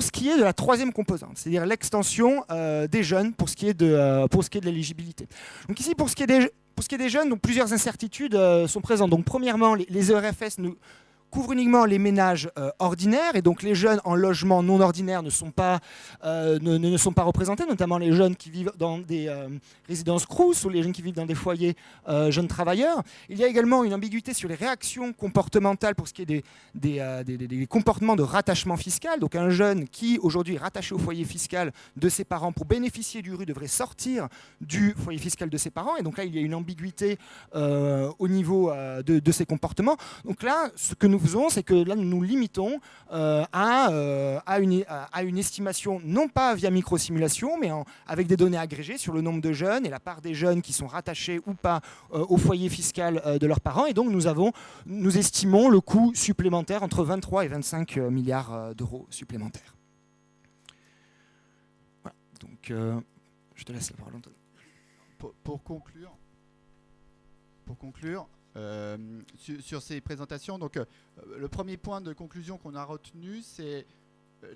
ce qui est de la troisième composante, c'est-à-dire l'extension des jeunes pour ce qui est de l'éligibilité. Donc ici, pour ce qui est des jeunes, donc plusieurs incertitudes sont présentes. Donc premièrement, les ERFS couvrent uniquement les ménages ordinaires, et donc les jeunes en logement non ordinaire ne sont pas représentés, notamment les jeunes qui vivent dans des résidences Crous ou les jeunes qui vivent dans des foyers jeunes travailleurs. Il y a également une ambiguïté sur les réactions comportementales pour ce qui est des comportements de rattachement fiscal. Donc un jeune qui aujourd'hui est rattaché au foyer fiscal de ses parents pour bénéficier du RU devrait sortir du foyer fiscal de ses parents, et donc là il y a une ambiguïté au niveau de ces comportements. Donc là, ce que nous faisons, c'est que là, nous nous limitons à une estimation, non pas via microsimulation, mais avec des données agrégées sur le nombre de jeunes et la part des jeunes qui sont rattachés ou pas au foyer fiscal de leurs parents. Et donc, nous estimons le coût supplémentaire entre 23 et 25 milliards d'euros supplémentaires. Voilà. Donc, je te laisse la parole, Antoine. Pour conclure, sur ces présentations, donc le premier point de conclusion qu'on a retenu, c'est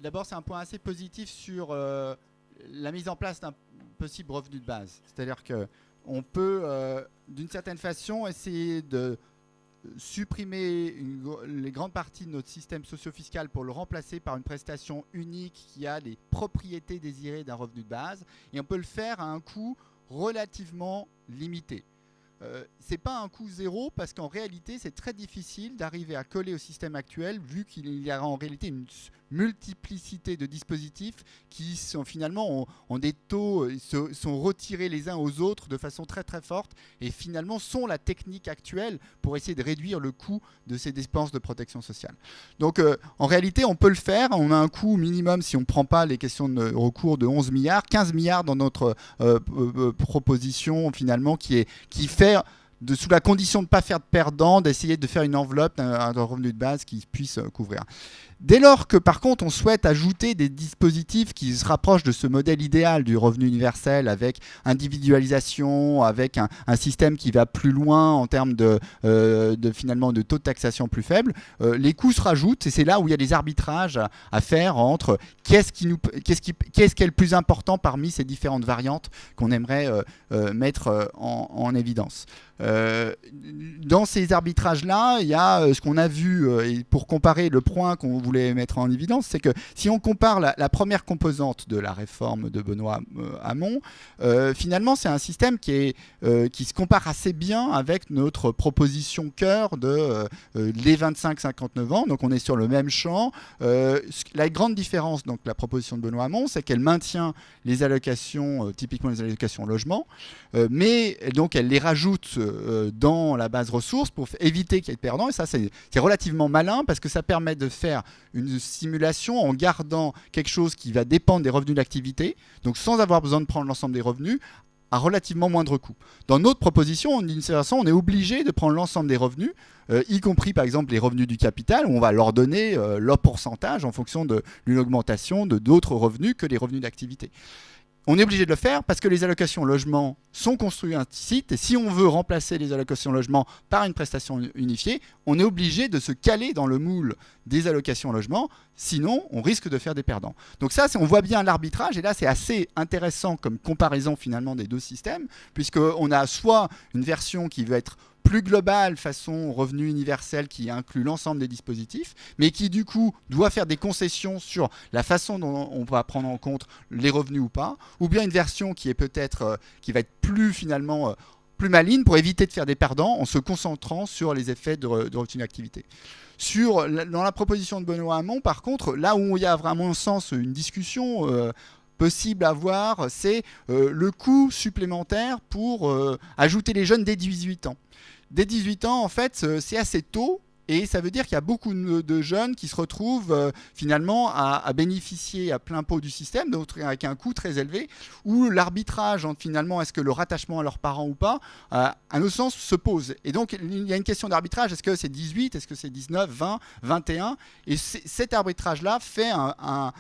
d'abord c'est un point assez positif sur la mise en place d'un possible revenu de base. C'est-à-dire qu'on peut d'une certaine façon essayer de supprimer les grandes parties de notre système socio-fiscal pour le remplacer par une prestation unique qui a les propriétés désirées d'un revenu de base, et on peut le faire à un coût relativement limité. C'est pas un coût zéro, parce qu'en réalité c'est très difficile d'arriver à coller au système actuel, vu qu'il y a en réalité une multiplicité de dispositifs qui sont finalement ont des taux, sont retirés les uns aux autres de façon très très forte, et finalement sont la technique actuelle pour essayer de réduire le coût de ces dépenses de protection sociale. Donc en réalité on peut le faire, on a un coût minimum, si on ne prend pas les questions de recours, de 11 milliards, 15 milliards dans notre proposition finalement, qui fait sous la condition de ne pas faire de perdant, d'essayer de faire une enveloppe, un revenu de base qui puisse couvrir. Dès lors que par contre on souhaite ajouter des dispositifs qui se rapprochent de ce modèle idéal du revenu universel, avec individualisation, avec un système qui va plus loin en termes finalement de taux de taxation plus faible, les coûts se rajoutent, et c'est là où il y a des arbitrages à faire entre qu'est-ce qui est le plus important parmi ces différentes variantes qu'on aimerait mettre en évidence. Dans ces arbitrages-là, il y a ce qu'on a vu, et pour comparer le point qu'on voulait mettre en évidence, c'est que si on compare la première composante de la réforme de Benoît Hamon, finalement c'est un système qui se compare assez bien avec notre proposition cœur de les 25-59 ans, donc on est sur le même champ. La grande différence, donc la proposition de Benoît Hamon, c'est qu'elle maintient les allocations, typiquement les allocations logement, mais donc elle les rajoute dans la base ressources pour éviter qu'il y ait de perdants, et ça c'est relativement malin, parce que ça permet de faire une simulation en gardant quelque chose qui va dépendre des revenus d'activité, donc sans avoir besoin de prendre l'ensemble des revenus, à relativement moindre coût. Dans notre proposition, d'une certaine façon, on est obligé de prendre l'ensemble des revenus, y compris par exemple les revenus du capital, où on va leur donner leur pourcentage en fonction d'une augmentation de d'autres revenus que les revenus d'activité. On est obligé de le faire parce que les allocations logement sont construites ainsi, et si on veut remplacer les allocations logement par une prestation unifiée, on est obligé de se caler dans le moule des allocations logement, sinon on risque de faire des perdants. Donc ça, on voit bien l'arbitrage, et là c'est assez intéressant comme comparaison finalement des deux systèmes, puisqu'on a soit une version qui veut être plus globale façon revenu universel qui inclut l'ensemble des dispositifs, mais qui du coup doit faire des concessions sur la façon dont on va prendre en compte les revenus ou pas, ou bien une version qui est peut-être qui va être plus finalement plus maligne pour éviter de faire des perdants en se concentrant sur les effets de revenu d'activité. Dans la proposition de Benoît Hamon, par contre, là où il y a vraiment sens une discussion possible à voir, c'est le coût supplémentaire pour ajouter les jeunes dès 18 ans. Dès 18 ans, en fait, c'est assez tôt Et ça veut dire qu'il y a beaucoup de jeunes qui se retrouvent finalement à bénéficier à plein pot du système, donc avec un coût très élevé, où l'arbitrage entre finalement est-ce que le rattachement à leurs parents ou pas, à notre sens, se pose. Et donc il y a une question d'arbitrage, est-ce que c'est 18, est-ce que c'est 19, 20, 21 ? Et cet arbitrage-là fait il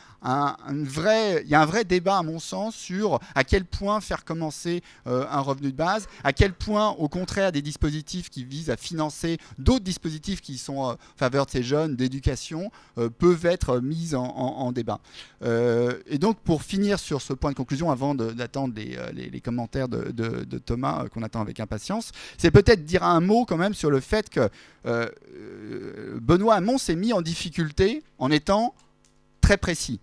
y a un vrai débat à mon sens sur à quel point faire commencer un revenu de base, à quel point au contraire des dispositifs qui visent à financer d'autres dispositifs qui sont en faveur de ces jeunes, d'éducation, peuvent être mis en débat. Et donc, pour finir sur ce point de conclusion, avant d'attendre les commentaires de Thomas, qu'on attend avec impatience, c'est peut-être dire un mot quand même sur le fait que Benoît Hamon s'est mis en difficulté en étant très précis.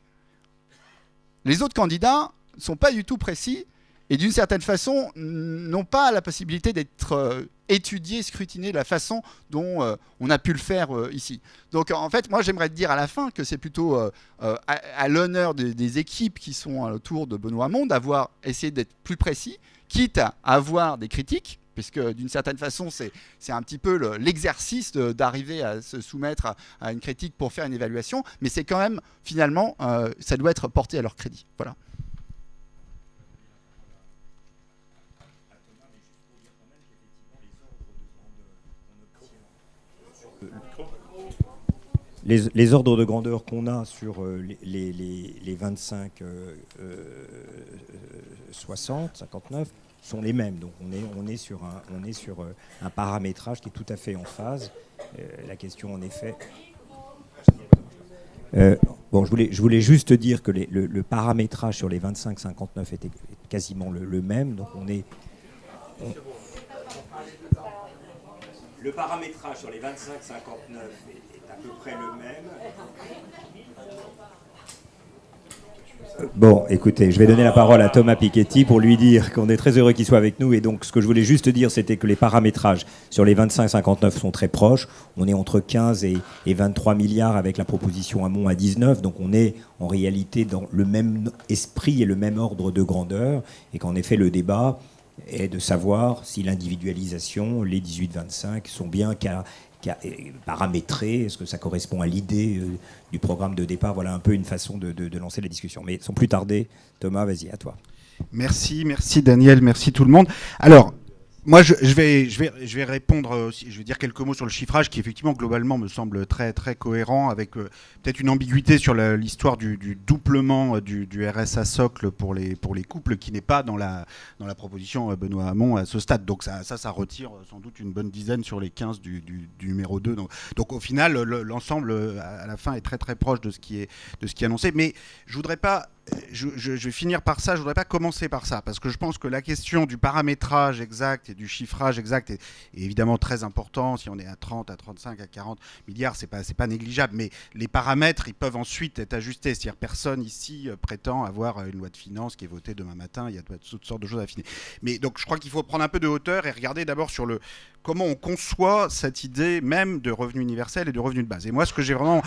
Les autres candidats ne sont pas du tout précis et d'une certaine façon n'ont pas la possibilité d'être étudiés, scrutinés de la façon dont on a pu le faire ici. Donc en fait, moi j'aimerais te dire à la fin que c'est plutôt à l'honneur des équipes qui sont autour de Benoît Hamon d'avoir essayé d'être plus précis, quitte à avoir des critiques, puisque d'une certaine façon, c'est un petit peu l'exercice d'arriver à se soumettre à une critique pour faire une évaluation, mais c'est quand même, finalement, ça doit être porté à leur crédit. Voilà. Les ordres de grandeur qu'on a sur les 25, 60, 59 sont les mêmes. Donc on est sur un paramétrage qui est tout à fait en phase. La question en effet... Bon, je voulais juste dire que le paramétrage sur les 25-59 était quasiment le même. Donc le paramétrage sur les 25-59 est à peu près le même. Bon, écoutez, je vais donner la parole à Thomas Piketty pour lui dire qu'on est très heureux qu'il soit avec nous. Et donc, ce que je voulais juste dire, c'était que les paramétrages sur les 25-59 sont très proches. On est entre 15 et 23 milliards avec la proposition Hamon à 19. Donc, on est en réalité dans le même esprit et le même ordre de grandeur. Et qu'en effet, le débat est de savoir si l'individualisation, les 18-25, sont bien paramétrés. Est-ce que ça correspond à l'idée du programme de départ? Voilà un peu une façon de lancer la discussion. Mais sans plus tarder, Thomas, vas-y, à toi. Merci Daniel, merci tout le monde. Alors, moi, je vais répondre aussi, je vais dire quelques mots sur le chiffrage qui, effectivement, globalement, me semble très, très cohérent, avec peut-être une ambiguïté sur l'histoire du doublement du RSA socle pour les couples, qui n'est pas dans la proposition Benoît Hamon à ce stade. Donc ça retire sans doute une bonne dizaine sur les 15 du numéro 2. Donc au final, l'ensemble, à la fin, est très, très proche de ce qui est annoncé. Mais je voudrais pas... Je vais finir par ça, je ne voudrais pas commencer par ça, parce que je pense que la question du paramétrage exact et du chiffrage exact est évidemment très important. Si on est à 30, à 35, à 40 milliards, c'est pas négligeable, mais les paramètres, ils peuvent ensuite être ajustés. C'est-à-dire personne ici prétend avoir une loi de finances qui est votée demain matin, il y a toutes sortes de choses à affiner. Mais donc je crois qu'il faut prendre un peu de hauteur et regarder d'abord sur comment on conçoit cette idée même de revenu universel et de revenu de base. Et moi, ce que j'ai vraiment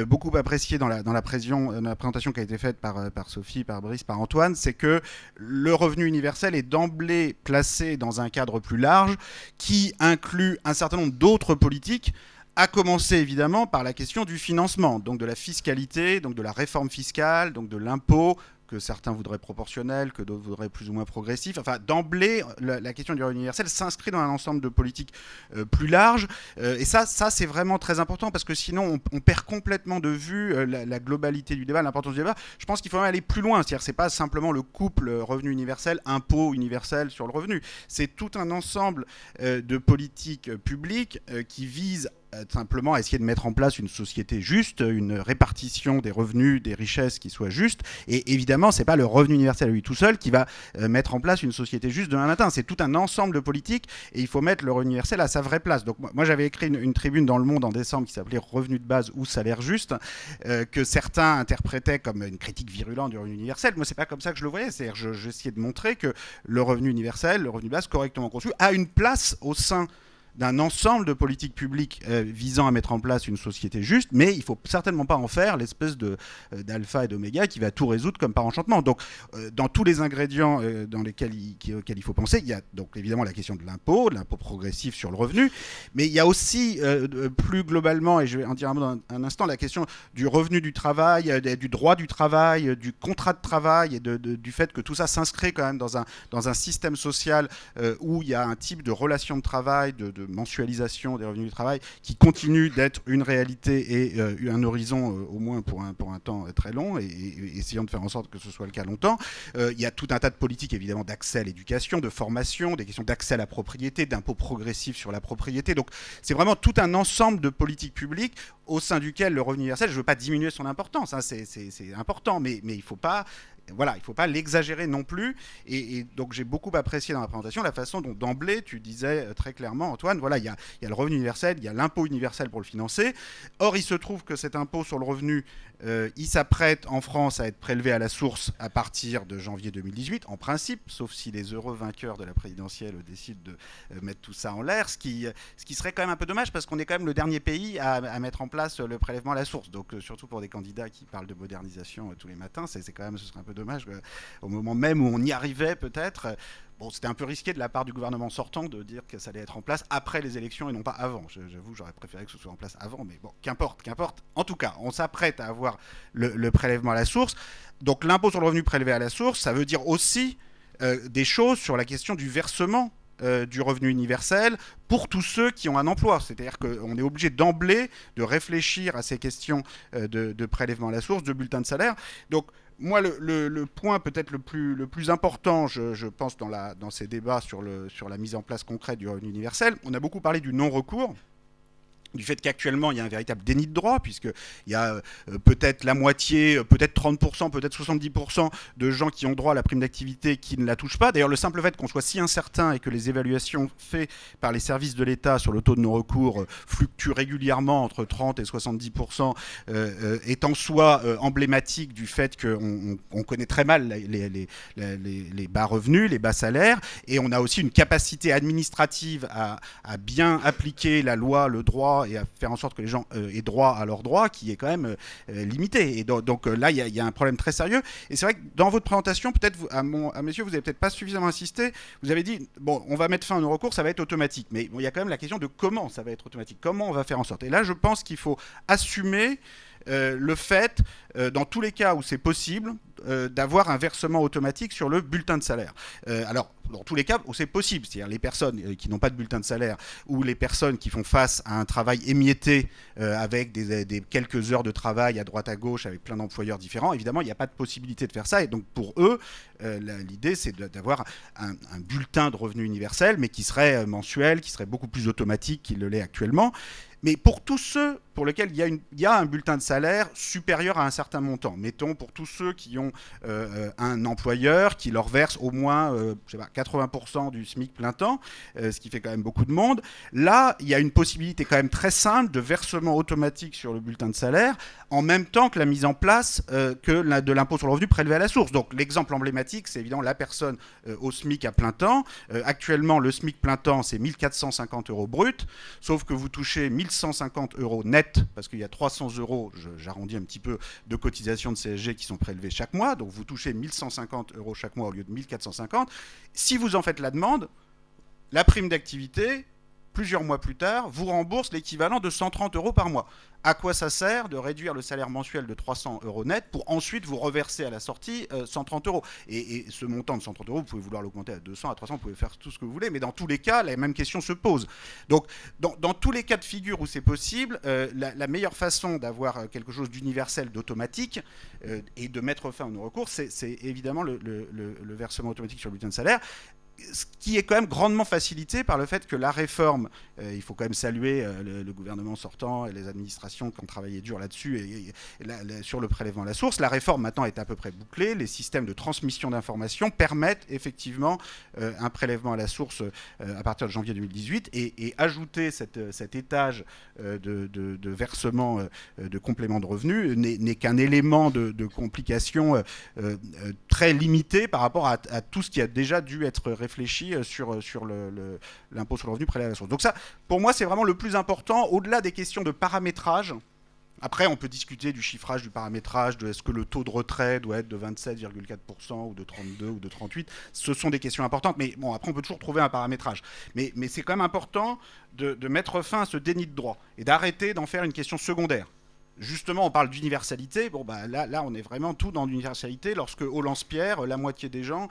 beaucoup apprécié dans la présentation qui a été faite par Sophie, par Brice, par Antoine, c'est que le revenu universel est d'emblée placé dans un cadre plus large qui inclut un certain nombre d'autres politiques, à commencer évidemment par la question du financement, donc de la fiscalité, donc de la réforme fiscale, donc de l'impôt, que certains voudraient proportionnel, que d'autres voudraient plus ou moins progressif. Enfin, d'emblée, la question du revenu universel s'inscrit dans un ensemble de politiques plus large. Et ça, c'est vraiment très important, parce que sinon, on perd complètement de vue la globalité du débat, l'importance du débat. Je pense qu'il faut même aller plus loin. C'est-à-dire, c'est pas simplement le couple revenu universel, impôt universel sur le revenu. C'est tout un ensemble de politiques publiques qui visent simplement à essayer de mettre en place une société juste, une répartition des revenus, des richesses qui soit juste. Et évidemment, c'est pas le revenu universel lui tout seul qui va mettre en place une société juste demain matin. C'est tout un ensemble de politiques et il faut mettre le revenu universel à sa vraie place. Donc moi j'avais écrit une tribune dans Le Monde en décembre qui s'appelait Revenu de base ou salaire juste, que certains interprétaient comme une critique virulente du revenu universel. Moi, c'est pas comme ça que je le voyais. C'est-à-dire, j'essayais de montrer que le revenu universel, le revenu de base correctement conçu, a une place au sein d'un ensemble de politiques publiques visant à mettre en place une société juste, mais il ne faut certainement pas en faire l'espèce d'alpha et d'oméga qui va tout résoudre comme par enchantement. Donc, dans tous les ingrédients auxquels il faut penser, il y a donc évidemment la question de l'impôt progressif sur le revenu, mais il y a aussi plus globalement, et je vais en dire un mot dans un instant, la question du revenu du travail, du droit du travail, du contrat de travail, et du fait que tout ça s'inscrit quand même dans un système social où il y a un type de relation de travail, de mensualisation des revenus du travail qui continue d'être une réalité et un horizon au moins pour un temps très long, et essayons de faire en sorte que ce soit le cas longtemps. Il y a tout un tas de politiques évidemment d'accès à l'éducation, de formation, des questions d'accès à la propriété, d'impôts progressifs sur la propriété. Donc c'est vraiment tout un ensemble de politiques publiques au sein duquel le revenu universel, je ne veux pas diminuer son importance, hein, c'est important, mais il ne faut pas... Voilà, il ne faut pas l'exagérer non plus. Et donc, j'ai beaucoup apprécié dans la présentation la façon dont, d'emblée, tu disais très clairement, Antoine, voilà, il y a le revenu universel, il y a l'impôt universel pour le financer. Or, il se trouve que cet impôt sur le revenu, il s'apprête en France à être prélevé à la source à partir de janvier 2018, en principe, sauf si les heureux vainqueurs de la présidentielle décident de mettre tout ça en l'air, ce qui serait quand même un peu dommage, parce qu'on est quand même le dernier pays à mettre en place le prélèvement à la source. Donc, surtout pour des candidats qui parlent de modernisation tous les matins, ce serait un peu dommage au moment même où on y arrivait peut-être. Bon, c'était un peu risqué de la part du gouvernement sortant de dire que ça allait être en place après les élections et non pas avant. J'avoue, j'aurais préféré que ce soit en place avant, mais bon, qu'importe. En tout cas, on s'apprête à avoir le prélèvement à la source. Donc l'impôt sur le revenu prélevé à la source, ça veut dire aussi des choses sur la question du versement du revenu universel pour tous ceux qui ont un emploi. C'est-à-dire qu'on est obligé d'emblée de réfléchir à ces questions de prélèvement à la source, de bulletin de salaire. Donc, moi, le point peut-être le plus important, je pense, dans ces débats sur la mise en place concrète du revenu universel, on a beaucoup parlé du non-recours, du fait qu'actuellement, il y a un véritable déni de droit, puisqu'il y a peut-être la moitié, peut-être 30%, peut-être 70% de gens qui ont droit à la prime d'activité qui ne la touchent pas. D'ailleurs, le simple fait qu'on soit si incertain et que les évaluations faites par les services de l'État sur le taux de non-recours fluctuent régulièrement entre 30 et 70% est en soi emblématique du fait qu'on connaît très mal les bas revenus, les bas salaires, et on a aussi une capacité administrative à bien appliquer la loi, le droit, et à faire en sorte que les gens aient droit à leurs droits, qui est quand même limité. Et donc là, il y a un problème très sérieux. Et c'est vrai que dans votre présentation, peut-être, messieurs, vous n'avez peut-être pas suffisamment insisté. Vous avez dit, bon, on va mettre fin au non-recours, ça va être automatique. Mais bon, il y a quand même la question de comment ça va être automatique. Comment on va faire en sorte. Et là, je pense qu'il faut assumer le fait, dans tous les cas où c'est possible, d'avoir un versement automatique sur le bulletin de salaire. Alors, dans tous les cas où c'est possible, c'est-à-dire les personnes qui n'ont pas de bulletin de salaire ou les personnes qui font face à un travail émietté avec des quelques heures de travail à droite à gauche avec plein d'employeurs différents, évidemment, il n'y a pas de possibilité de faire ça. Et donc, pour eux, l'idée, c'est d'avoir un bulletin de revenu universel, mais qui serait mensuel, qui serait beaucoup plus automatique qu'il ne l'est actuellement. Mais pour tous ceux pour lesquels il y a un bulletin de salaire supérieur à un certain montant, mettons pour tous ceux qui ont un employeur qui leur verse au moins 80% du SMIC plein temps, ce qui fait quand même beaucoup de monde, là, il y a une possibilité quand même très simple de versement automatique sur le bulletin de salaire, en même temps que la mise en place de l'impôt sur le revenu prélevé à la source. Donc l'exemple emblématique, c'est évidemment la personne au SMIC à plein temps. Actuellement, le SMIC plein temps, c'est 1 450 € brut, sauf que vous touchez 1 150 € net, parce qu'il y a 300 €, j'arrondis un petit peu, de cotisations de CSG qui sont prélevées chaque mois, donc vous touchez 1 150 € chaque mois au lieu de 1 450. Si vous en faites la demande, la prime d'activité, plusieurs mois plus tard, vous rembourse l'équivalent de 130 € par mois. À quoi ça sert de réduire le salaire mensuel de 300 € net pour ensuite vous reverser à la sortie 130 €? Et ce montant de 130 €, vous pouvez vouloir l'augmenter à 200, à 300, vous pouvez faire tout ce que vous voulez, mais dans tous les cas, la même question se pose. Donc, dans tous les cas de figure où c'est possible, la meilleure façon d'avoir quelque chose d'universel, d'automatique, et de mettre fin au non-recours, c'est évidemment le versement automatique sur le bulletin de salaire, ce qui est quand même grandement facilité par le fait que la réforme, il faut quand même saluer le gouvernement sortant et les administrations qui ont travaillé dur là-dessus et sur le prélèvement à la source. La réforme maintenant est à peu près bouclée. Les systèmes de transmission d'informations permettent effectivement un prélèvement à la source à partir de janvier 2018 et ajouter cet étage de versement de complément de revenus n'est qu'un élément de complication très limité par rapport à tout ce qui a déjà dû être réfléchi réfléchi sur l'impôt sur le revenu prélevé à la source. Donc ça, pour moi, c'est vraiment le plus important, au-delà des questions de paramétrage. Après, on peut discuter du chiffrage, du paramétrage, de est-ce que le taux de retrait doit être de 27,4% ou de 32 ou de 38. Ce sont des questions importantes, mais bon, après, on peut toujours trouver un paramétrage. Mais c'est quand même important de mettre fin à ce déni de droit et d'arrêter d'en faire une question secondaire. Justement, on parle d'universalité. Bon, bah, là, on est vraiment tout dans l'universalité. Lorsque au lance-pierre, la moitié des gens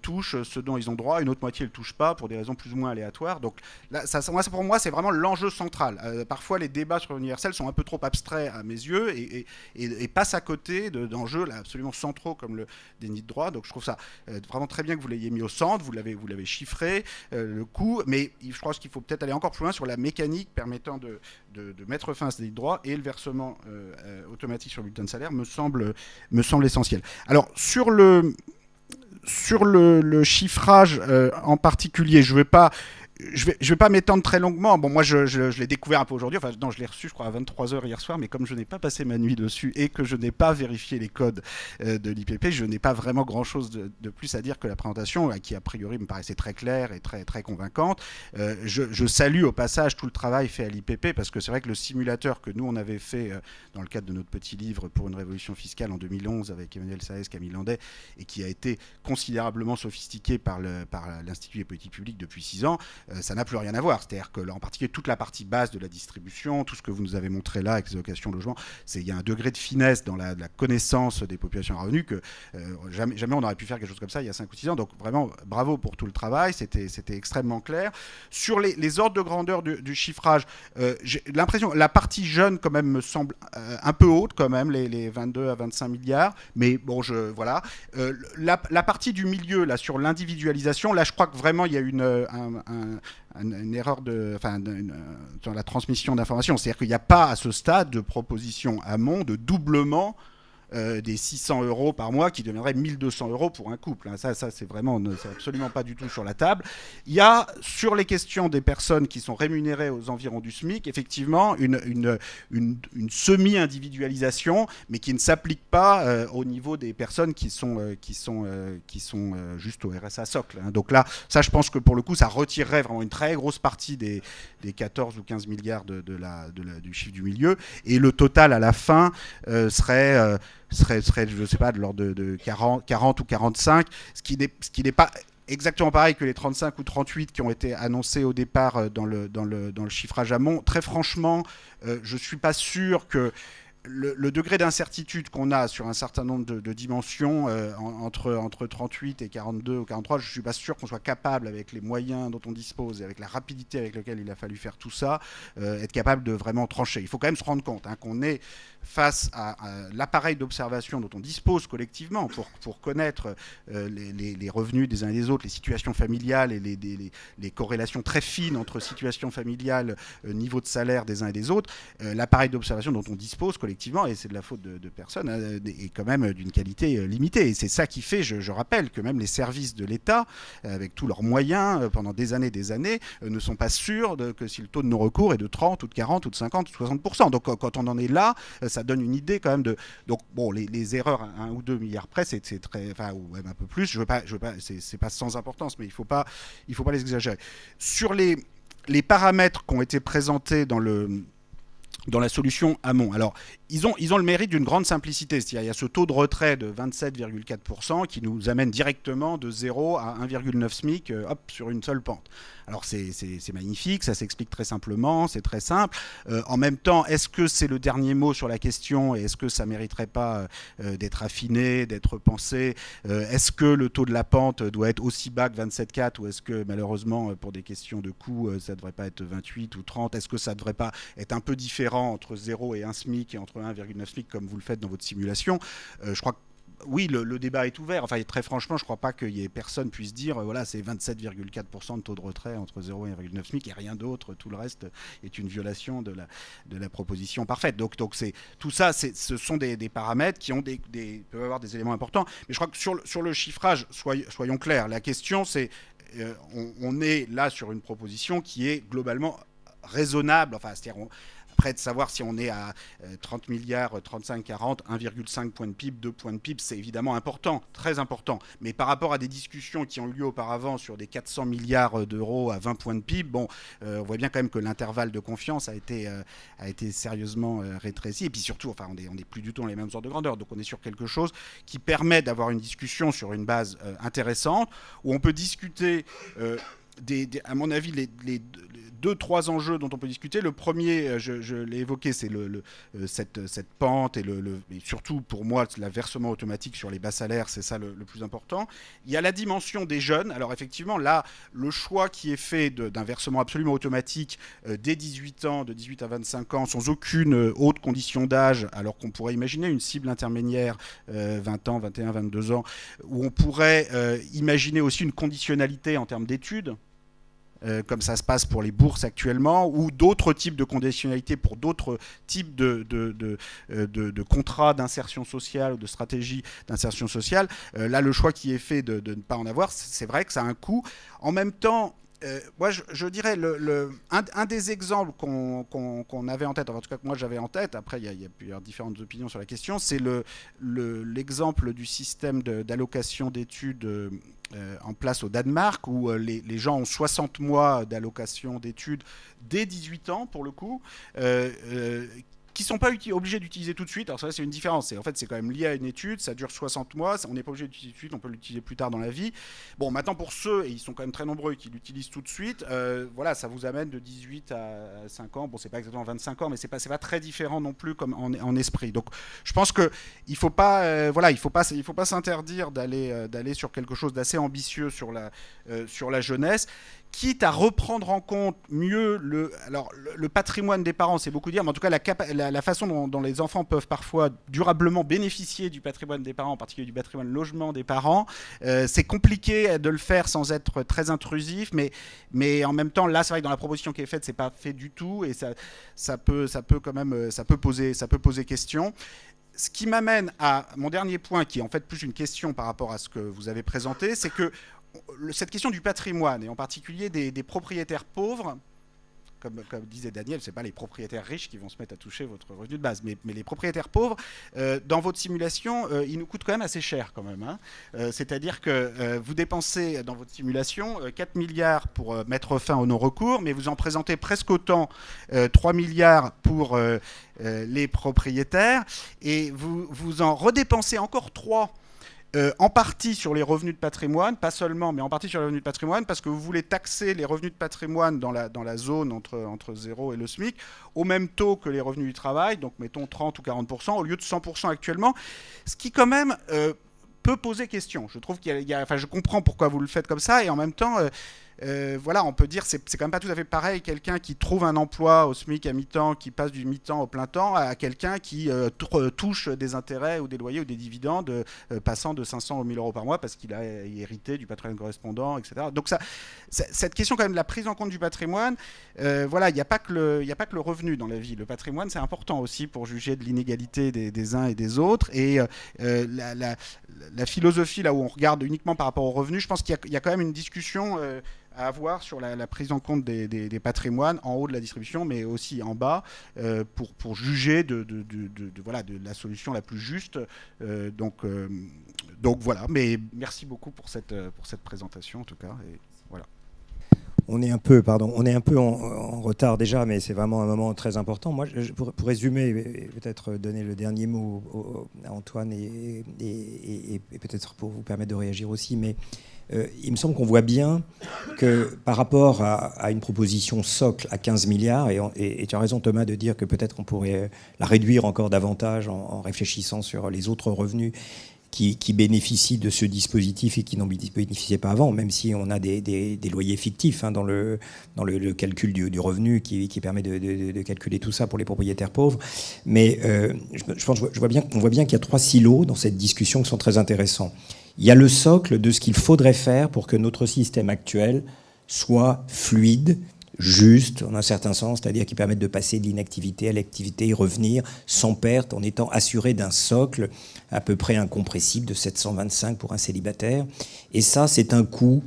touchent ce dont ils ont droit, une autre moitié ne le touche pas pour des raisons plus ou moins aléatoires. Donc, là, pour moi, c'est vraiment l'enjeu central. Parfois, les débats sur l'universel sont un peu trop abstraits à mes yeux et passent à côté d'enjeux absolument centraux comme le déni de droit. Donc, je trouve ça vraiment très bien que vous l'ayez mis au centre. Vous l'avez chiffré, le coût. Mais je pense qu'il faut peut-être aller encore plus loin sur la mécanique permettant de mettre fin à ce déni de droit, et le versement automatique sur le bulletin de salaire me semble essentiel. Alors, sur le chiffrage en particulier, je vais pas m'étendre très longuement. Bon, moi, je l'ai découvert un peu aujourd'hui. Enfin, non, je l'ai reçu, je crois, à 23h hier soir. Mais comme je n'ai pas passé ma nuit dessus et que je n'ai pas vérifié les codes de l'IPP, je n'ai pas vraiment grand-chose de plus à dire que la présentation, qui, a priori, me paraissait très claire et très, très convaincante. Je salue au passage tout le travail fait à l'IPP, parce que c'est vrai que le simulateur que nous, on avait fait dans le cadre de notre petit livre pour une révolution fiscale en 2011 avec Emmanuel Saez, Camille Landais, et qui a été considérablement sophistiqué par l'Institut des politiques publiques depuis 6 ans, ça n'a plus rien à voir. C'est-à-dire que là, en particulier, toute la partie basse de la distribution, tout ce que vous nous avez montré là avec les allocations de logement, il y a un degré de finesse dans la connaissance des populations à revenus que jamais on aurait pu faire quelque chose comme ça il y a 5 ou 6 ans. Donc vraiment, bravo pour tout le travail, c'était extrêmement clair. Sur les ordres de grandeur du chiffrage, j'ai l'impression, la partie jeune quand même me semble un peu haute quand même, les 22 à 25 milliards, mais bon, voilà. La partie du milieu, là, sur l'individualisation, là, je crois que vraiment, il y a une erreur dans la transmission d'informations. C'est-à-dire qu'il n'y a pas à ce stade de proposition amont de doublement des 600 € par mois qui deviendraient 1200 € pour un couple. Ça c'est absolument pas du tout sur la table. Il y a, sur les questions des personnes qui sont rémunérées aux environs du SMIC, effectivement une semi-individualisation, mais qui ne s'applique pas au niveau des personnes qui sont juste au RSA socle. Donc là, ça, je pense que pour le coup, ça retirerait vraiment une très grosse partie des 14 ou 15 milliards du chiffre du milieu, et le total à la fin serait, je ne sais pas, de l'ordre de 40 ou 45, ce qui n'est pas exactement pareil que les 35 ou 38 qui ont été annoncés au départ dans le chiffrage amont. Très franchement, je ne suis pas sûr que le degré d'incertitude qu'on a sur un certain nombre de dimensions entre 38 et 42 ou 43, je ne suis pas sûr qu'on soit capable, avec les moyens dont on dispose et avec la rapidité avec laquelle il a fallu faire tout ça, être capable de vraiment trancher. Il faut quand même se rendre compte qu'on est face à l'appareil d'observation dont on dispose collectivement pour connaître les revenus des uns et des autres, les situations familiales et les corrélations très fines entre situation familiale, niveau de salaire des uns et des autres. L'appareil d'observation dont on dispose collectivement, et c'est de la faute de personnes, est quand même d'une qualité limitée. Et c'est ça qui fait, je rappelle, que même les services de l'État, avec tous leurs moyens, pendant des années, ne sont pas sûrs que si le taux de non-recours est de 30 ou de 40 ou de 50 ou de 60%. Donc quand on en est là, ça donne une idée quand même de... Donc bon, les erreurs à 1 ou 2 milliards près, c'est très... Enfin, ou même un peu plus, c'est pas sans importance, mais il faut pas les exagérer. Sur les paramètres qui ont été présentés dans la solution amont. Alors, ils ont le mérite d'une grande simplicité. C'est-à-dire, il y a ce taux de retrait de 27,4% qui nous amène directement de 0 à 1,9 SMIC sur une seule pente. Alors, c'est magnifique, ça s'explique très simplement, c'est très simple. En même temps, est-ce que c'est le dernier mot sur la question et est-ce que ça ne mériterait pas d'être affiné, d'être pensé? Est-ce que le taux de la pente doit être aussi bas que 27,4 ou est-ce que, malheureusement, pour des questions de coût, ça ne devrait pas être 28 ou 30? Est-ce que ça ne devrait pas être un peu différent entre 0 et 1 SMIC et entre 1,9 SMIC comme vous le faites dans votre simulation? Je crois que oui, le débat est ouvert. Enfin, très franchement, je ne crois pas qu'il y ait personne puisse dire voilà, c'est 27,4% de taux de retrait entre 0 et 1,9 SMIC et rien d'autre. Tout le reste est une violation de la proposition parfaite. Donc tout ça, ce sont des paramètres qui peuvent avoir des éléments importants. Mais je crois que sur le chiffrage, soyons clairs, la question, c'est on est là sur une proposition qui est globalement raisonnable. Enfin, c'est-à-dire après, de savoir si on est à 30 milliards, 35, 40, 1,5 point de PIB, 2 points de PIB, c'est évidemment important, très important. Mais par rapport à des discussions qui ont eu lieu auparavant sur des 400 milliards d'euros à 20 points de PIB, bon, on voit bien quand même que l'intervalle de confiance a été sérieusement rétréci. Et puis surtout, enfin, on n'est plus du tout dans les mêmes ordres de grandeur. Donc on est sur quelque chose qui permet d'avoir une discussion sur une base intéressante, où on peut discuter, à mon avis, les 2-3 enjeux dont on peut discuter. Le premier, je l'ai évoqué, c'est cette pente et surtout pour moi, le versement automatique sur les bas salaires, c'est ça le plus important. Il y a la dimension des jeunes. Alors effectivement, là, le choix qui est fait d'un versement absolument automatique dès 18 ans, de 18 à 25 ans, sans aucune haute condition d'âge, alors qu'on pourrait imaginer une cible intermédiaire, 20 ans, 21, 22 ans, où on pourrait imaginer aussi une conditionnalité en termes d'études, comme ça se passe pour les bourses actuellement, ou d'autres types de conditionnalités pour d'autres types de contrats d'insertion sociale ou de stratégies d'insertion sociale. Là, le choix qui est fait de ne pas en avoir, c'est vrai que ça a un coût. En même temps, moi, je dirais, un des exemples qu'on avait en tête, en tout cas que moi j'avais en tête, après il y a plusieurs différentes opinions sur la question, c'est l'exemple du système d'allocation d'études en place au Danemark, où les gens ont 60 mois d'allocation d'études dès 18 ans, pour le coup, qui ne sont pas obligés d'utiliser tout de suite. Alors ça, c'est une différence. En fait, c'est quand même lié à une étude, ça dure 60 mois, on n'est pas obligé d'utiliser tout de suite, on peut l'utiliser plus tard dans la vie. Bon, maintenant, pour ceux, et ils sont quand même très nombreux, qui l'utilisent tout de suite, voilà, ça vous amène de 18 à 5 ans. Bon, c'est pas exactement 25 ans, mais c'est pas très différent non plus comme en esprit. Donc, je pense qu'il ne faut pas, il faut pas s'interdire d'aller sur quelque chose d'assez ambitieux sur la jeunesse, quitte à reprendre en compte mieux le patrimoine des parents, c'est beaucoup dire, mais en tout cas la façon dont les enfants peuvent parfois durablement bénéficier du patrimoine des parents, en particulier du patrimoine logement des parents. C'est compliqué de le faire sans être très intrusif, mais en même temps, là, c'est vrai que dans la proposition qui est faite, c'est pas fait du tout, et ça peut quand même, ça peut poser question. Ce qui m'amène à mon dernier point, qui est en fait plus une question par rapport à ce que vous avez présenté, c'est que cette question du patrimoine, et en particulier des propriétaires pauvres, comme disait Daniel, ce n'est pas les propriétaires riches qui vont se mettre à toucher votre revenu de base, mais les propriétaires pauvres, dans votre simulation, ils nous coûtent quand même assez cher quand même. C'est-à-dire que vous dépensez dans votre simulation 4 milliards pour mettre fin au non-recours, mais vous en présentez presque autant, 3 milliards pour les propriétaires, et vous en redépensez encore 3 en partie sur les revenus de patrimoine, pas seulement, mais en partie sur les revenus de patrimoine, parce que vous voulez taxer les revenus de patrimoine dans la zone entre 0 et le SMIC, au même taux que les revenus du travail, donc mettons 30 ou 40%, au lieu de 100% actuellement, ce qui quand même peut poser question. Je trouve je comprends pourquoi vous le faites comme ça, et en même temps, voilà, on peut dire c'est quand même pas tout à fait pareil quelqu'un qui trouve un emploi au SMIC à mi-temps, qui passe du mi-temps au plein temps, à quelqu'un qui touche des intérêts ou des loyers ou des dividendes passant de 500 ou 1000 euros par mois parce qu'il a hérité du patrimoine correspondant, etc. Donc cette question quand même de la prise en compte du patrimoine, voilà, il n'y a pas que le revenu dans la vie. Le patrimoine, c'est important aussi pour juger de l'inégalité des uns et des autres. Et la philosophie, là où on regarde uniquement par rapport au revenu, je pense qu'il y a quand même une discussion à avoir sur la prise en compte des patrimoines en haut de la distribution, mais aussi en bas, pour juger de la solution la plus juste. Donc voilà, mais merci beaucoup pour cette présentation en tout cas. Et voilà. On est un peu en retard déjà, mais c'est vraiment un moment très important. Moi, pour résumer, et peut-être donner le dernier mot à Antoine et peut-être pour vous permettre de réagir aussi, mais il me semble qu'on voit bien que par rapport à une proposition socle à 15 milliards, et tu as raison Thomas de dire que peut-être on pourrait la réduire encore davantage en réfléchissant sur les autres revenus qui bénéficient de ce dispositif et qui n'en bénéficiaient pas avant, même si on a des loyers fictifs dans le calcul du revenu qui permet de calculer tout ça pour les propriétaires pauvres. Mais on voit bien qu'il y a 3 silos dans cette discussion qui sont très intéressants. Il y a le socle de ce qu'il faudrait faire pour que notre système actuel soit fluide, juste, en un certain sens, c'est-à-dire qui permette de passer de l'inactivité à l'activité et revenir sans perte, en étant assuré d'un socle à peu près incompressible de 725 pour un célibataire. Et ça, c'est un coût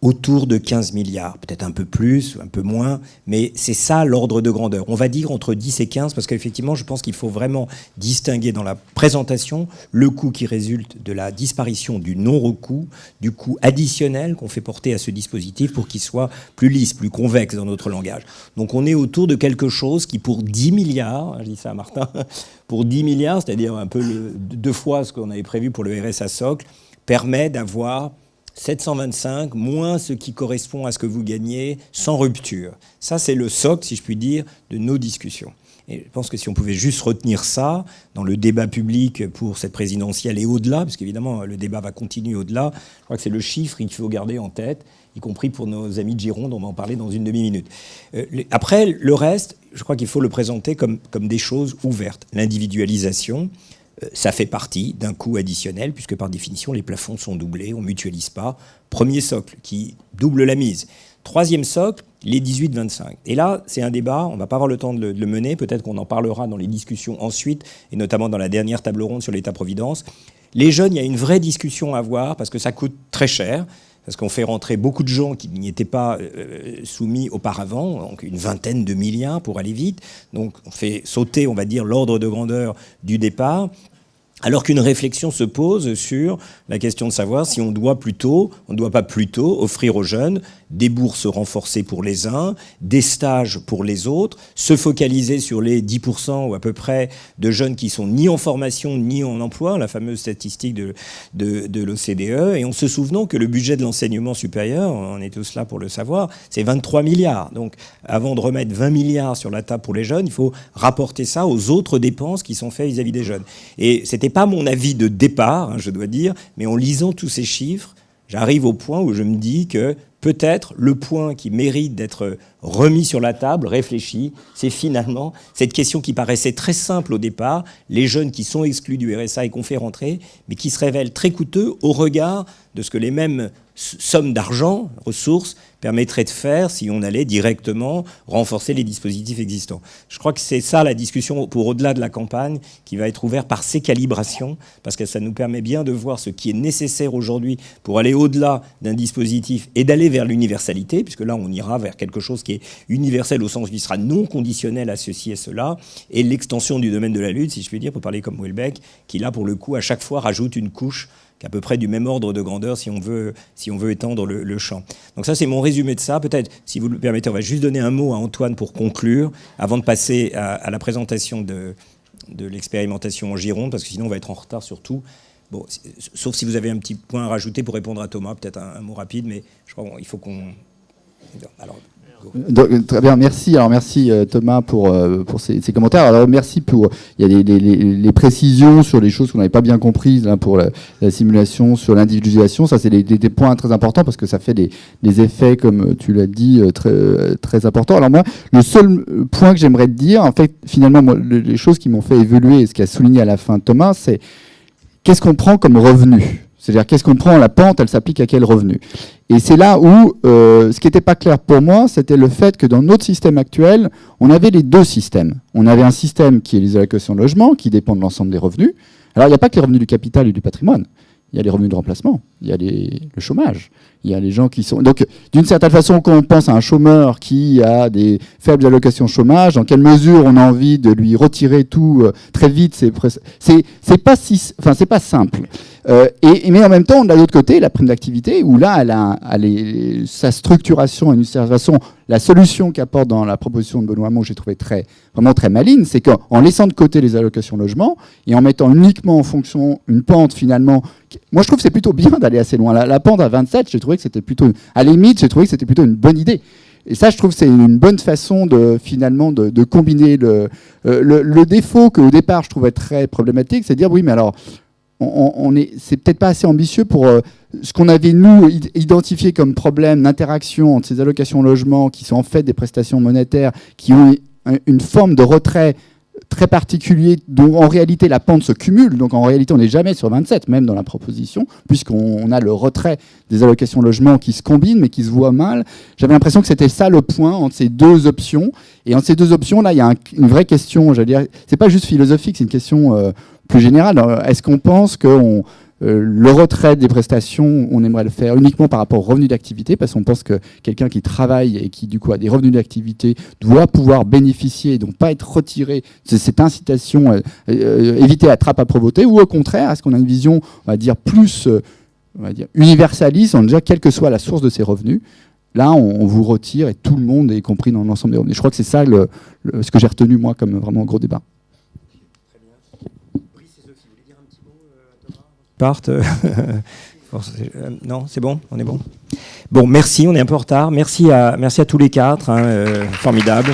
autour de 15 milliards, peut-être un peu plus, un peu moins, mais c'est ça l'ordre de grandeur. On va dire entre 10 et 15, parce qu'effectivement, je pense qu'il faut vraiment distinguer dans la présentation le coût qui résulte de la disparition du non-recours, du coût additionnel qu'on fait porter à ce dispositif pour qu'il soit plus lisse, plus convexe dans notre langage. Donc on est autour de quelque chose qui, pour 10 milliards, je dis ça à Martin, pour 10 milliards, c'est-à-dire un peu 2 fois ce qu'on avait prévu pour le RSA socle, permet d'avoir 725 moins ce qui correspond à ce que vous gagnez sans rupture. Ça, c'est le socle, si je puis dire, de nos discussions. Et je pense que si on pouvait juste retenir ça dans le débat public pour cette présidentielle et au-delà, parce qu'évidemment, le débat va continuer au-delà, je crois que c'est le chiffre qu'il faut garder en tête, y compris pour nos amis de Gironde, on va en parler dans une demi-minute. Après, le reste, je crois qu'il faut le présenter comme des choses ouvertes. L'individualisation, ça fait partie d'un coût additionnel, puisque par définition, les plafonds sont doublés, on ne mutualise pas. Premier socle, qui double la mise. Troisième socle, les 18-25. Et là, c'est un débat, on ne va pas avoir le temps de le mener, peut-être qu'on en parlera dans les discussions ensuite, et notamment dans la dernière table ronde sur l'État-providence. Les jeunes, il y a une vraie discussion à avoir, parce que ça coûte très cher, parce qu'on fait rentrer beaucoup de gens qui n'y étaient pas soumis auparavant, donc une vingtaine de milliards pour aller vite. Donc on fait sauter, on va dire, l'ordre de grandeur du départ, alors qu'une réflexion se pose sur la question de savoir si on doit on ne doit pas plutôt offrir aux jeunes des bourses renforcées pour les uns, des stages pour les autres, se focaliser sur les 10% ou à peu près de jeunes qui sont ni en formation ni en emploi, la fameuse statistique de l'OCDE, et en se souvenant que le budget de l'enseignement supérieur, on est tous là pour le savoir, c'est 23 milliards. Donc avant de remettre 20 milliards sur la table pour les jeunes, il faut rapporter ça aux autres dépenses qui sont faites vis-à-vis des jeunes. Et c'était pas mon avis de départ, hein, je dois dire, mais en lisant tous ces chiffres, j'arrive au point où je me dis que peut-être le point qui mérite d'être remis sur la table, réfléchi, c'est finalement cette question qui paraissait très simple au départ, les jeunes qui sont exclus du RSA et qu'on fait rentrer, mais qui se révèlent très coûteux au regard de ce que les mêmes sommes d'argent, ressources, permettraient de faire si on allait directement renforcer les dispositifs existants. Je crois que c'est ça la discussion pour au-delà de la campagne qui va être ouverte par ces calibrations, parce que ça nous permet bien de voir ce qui est nécessaire aujourd'hui pour aller au-delà d'un dispositif et d'aller vers l'universalité, puisque là on ira vers quelque chose qui est universel au sens où il sera non conditionnel à ceci et cela, et l'extension du domaine de la lutte, si je puis dire, pour parler comme Houellebecq, qui là pour le coup à chaque fois rajoute une couche qui est à peu près du même ordre de grandeur si on veut étendre le champ. Donc ça, c'est mon résumé de ça. Peut-être, si vous le permettez, on va juste donner un mot à Antoine pour conclure, avant de passer à la présentation de l'expérimentation en Gironde, parce que sinon on va être en retard sur tout. Bon, sauf si vous avez un petit point à rajouter pour répondre à Thomas, peut-être un mot rapide, mais je crois qu'il faut qu'on... Alors, très bien, merci. Alors merci Thomas pour ces commentaires. Alors merci pour il y a les précisions sur les choses qu'on n'avait pas bien comprises là, pour la simulation, sur l'individualisation. Ça c'est des points très importants parce que ça fait des effets, comme tu l'as dit, très très importants. Alors moi, le seul point que j'aimerais te dire, en fait, finalement, moi, les choses qui m'ont fait évoluer et ce qu'a souligné à la fin Thomas, c'est qu'est-ce qu'on prend comme revenu. C'est-à-dire, qu'est-ce qu'on prend, la pente, elle s'applique à quel revenu? Et c'est là où, ce qui n'était pas clair pour moi, c'était le fait que dans notre système actuel, on avait les deux systèmes. On avait un système qui est les allocations de logement, qui dépend de l'ensemble des revenus. Alors, il n'y a pas que les revenus du capital et du patrimoine. Il y a les revenus de remplacement, il y a le chômage, il y a les gens qui sont... Donc, d'une certaine façon, quand on pense à un chômeur qui a des faibles allocations chômage, dans quelle mesure on a envie de lui retirer tout très vite, c'est pas simple. Mais en même temps, de l'autre côté, la prime d'activité, où là, sa structuration, et d'une certaine façon, la solution qu'apporte dans la proposition de Benoît Hamon, j'ai trouvé vraiment très maligne, c'est qu'en laissant de côté les allocations logement et en mettant uniquement en fonction une pente finalement, moi je trouve que c'est plutôt bien d'aller assez loin. La pente à 27, j'ai trouvé que c'était plutôt, à la limite, j'ai trouvé que c'était plutôt une bonne idée. Et ça, je trouve que c'est une bonne façon finalement de combiner le défaut qu'au départ je trouvais très problématique, c'est de dire oui, mais alors c'est peut-être pas assez ambitieux pour ce qu'on avait nous identifié comme problème d'interaction entre ces allocations logement qui sont en fait des prestations monétaires qui ont une forme de retrait très particulier dont en réalité la pente se cumule, donc en réalité on n'est jamais sur 27 même dans la proposition puisqu'on a le retrait des allocations logement qui se combinent mais qui se voient mal. J'avais l'impression que c'était ça le point entre ces deux options, et entre ces deux options là il y a une vraie question, j'allais dire, c'est pas juste philosophique, c'est une question plus générale. Est-ce qu'on pense que le retrait des prestations, on aimerait le faire uniquement par rapport aux revenus d'activité, parce qu'on pense que quelqu'un qui travaille et qui du coup a des revenus d'activité doit pouvoir bénéficier et donc pas être retiré de cette incitation, éviter la trappe à pauvreté, ou au contraire, est-ce qu'on a une vision, on va dire, plus universaliste, en déjà quelle que soit la source de ces revenus, là on vous retire et tout le monde est compris dans l'ensemble des revenus. Je crois que c'est ça ce que j'ai retenu moi comme vraiment gros débat. Partent. Non, c'est bon, on est bon. Bon, merci, on est un peu en retard. Merci à tous les quatre, formidable.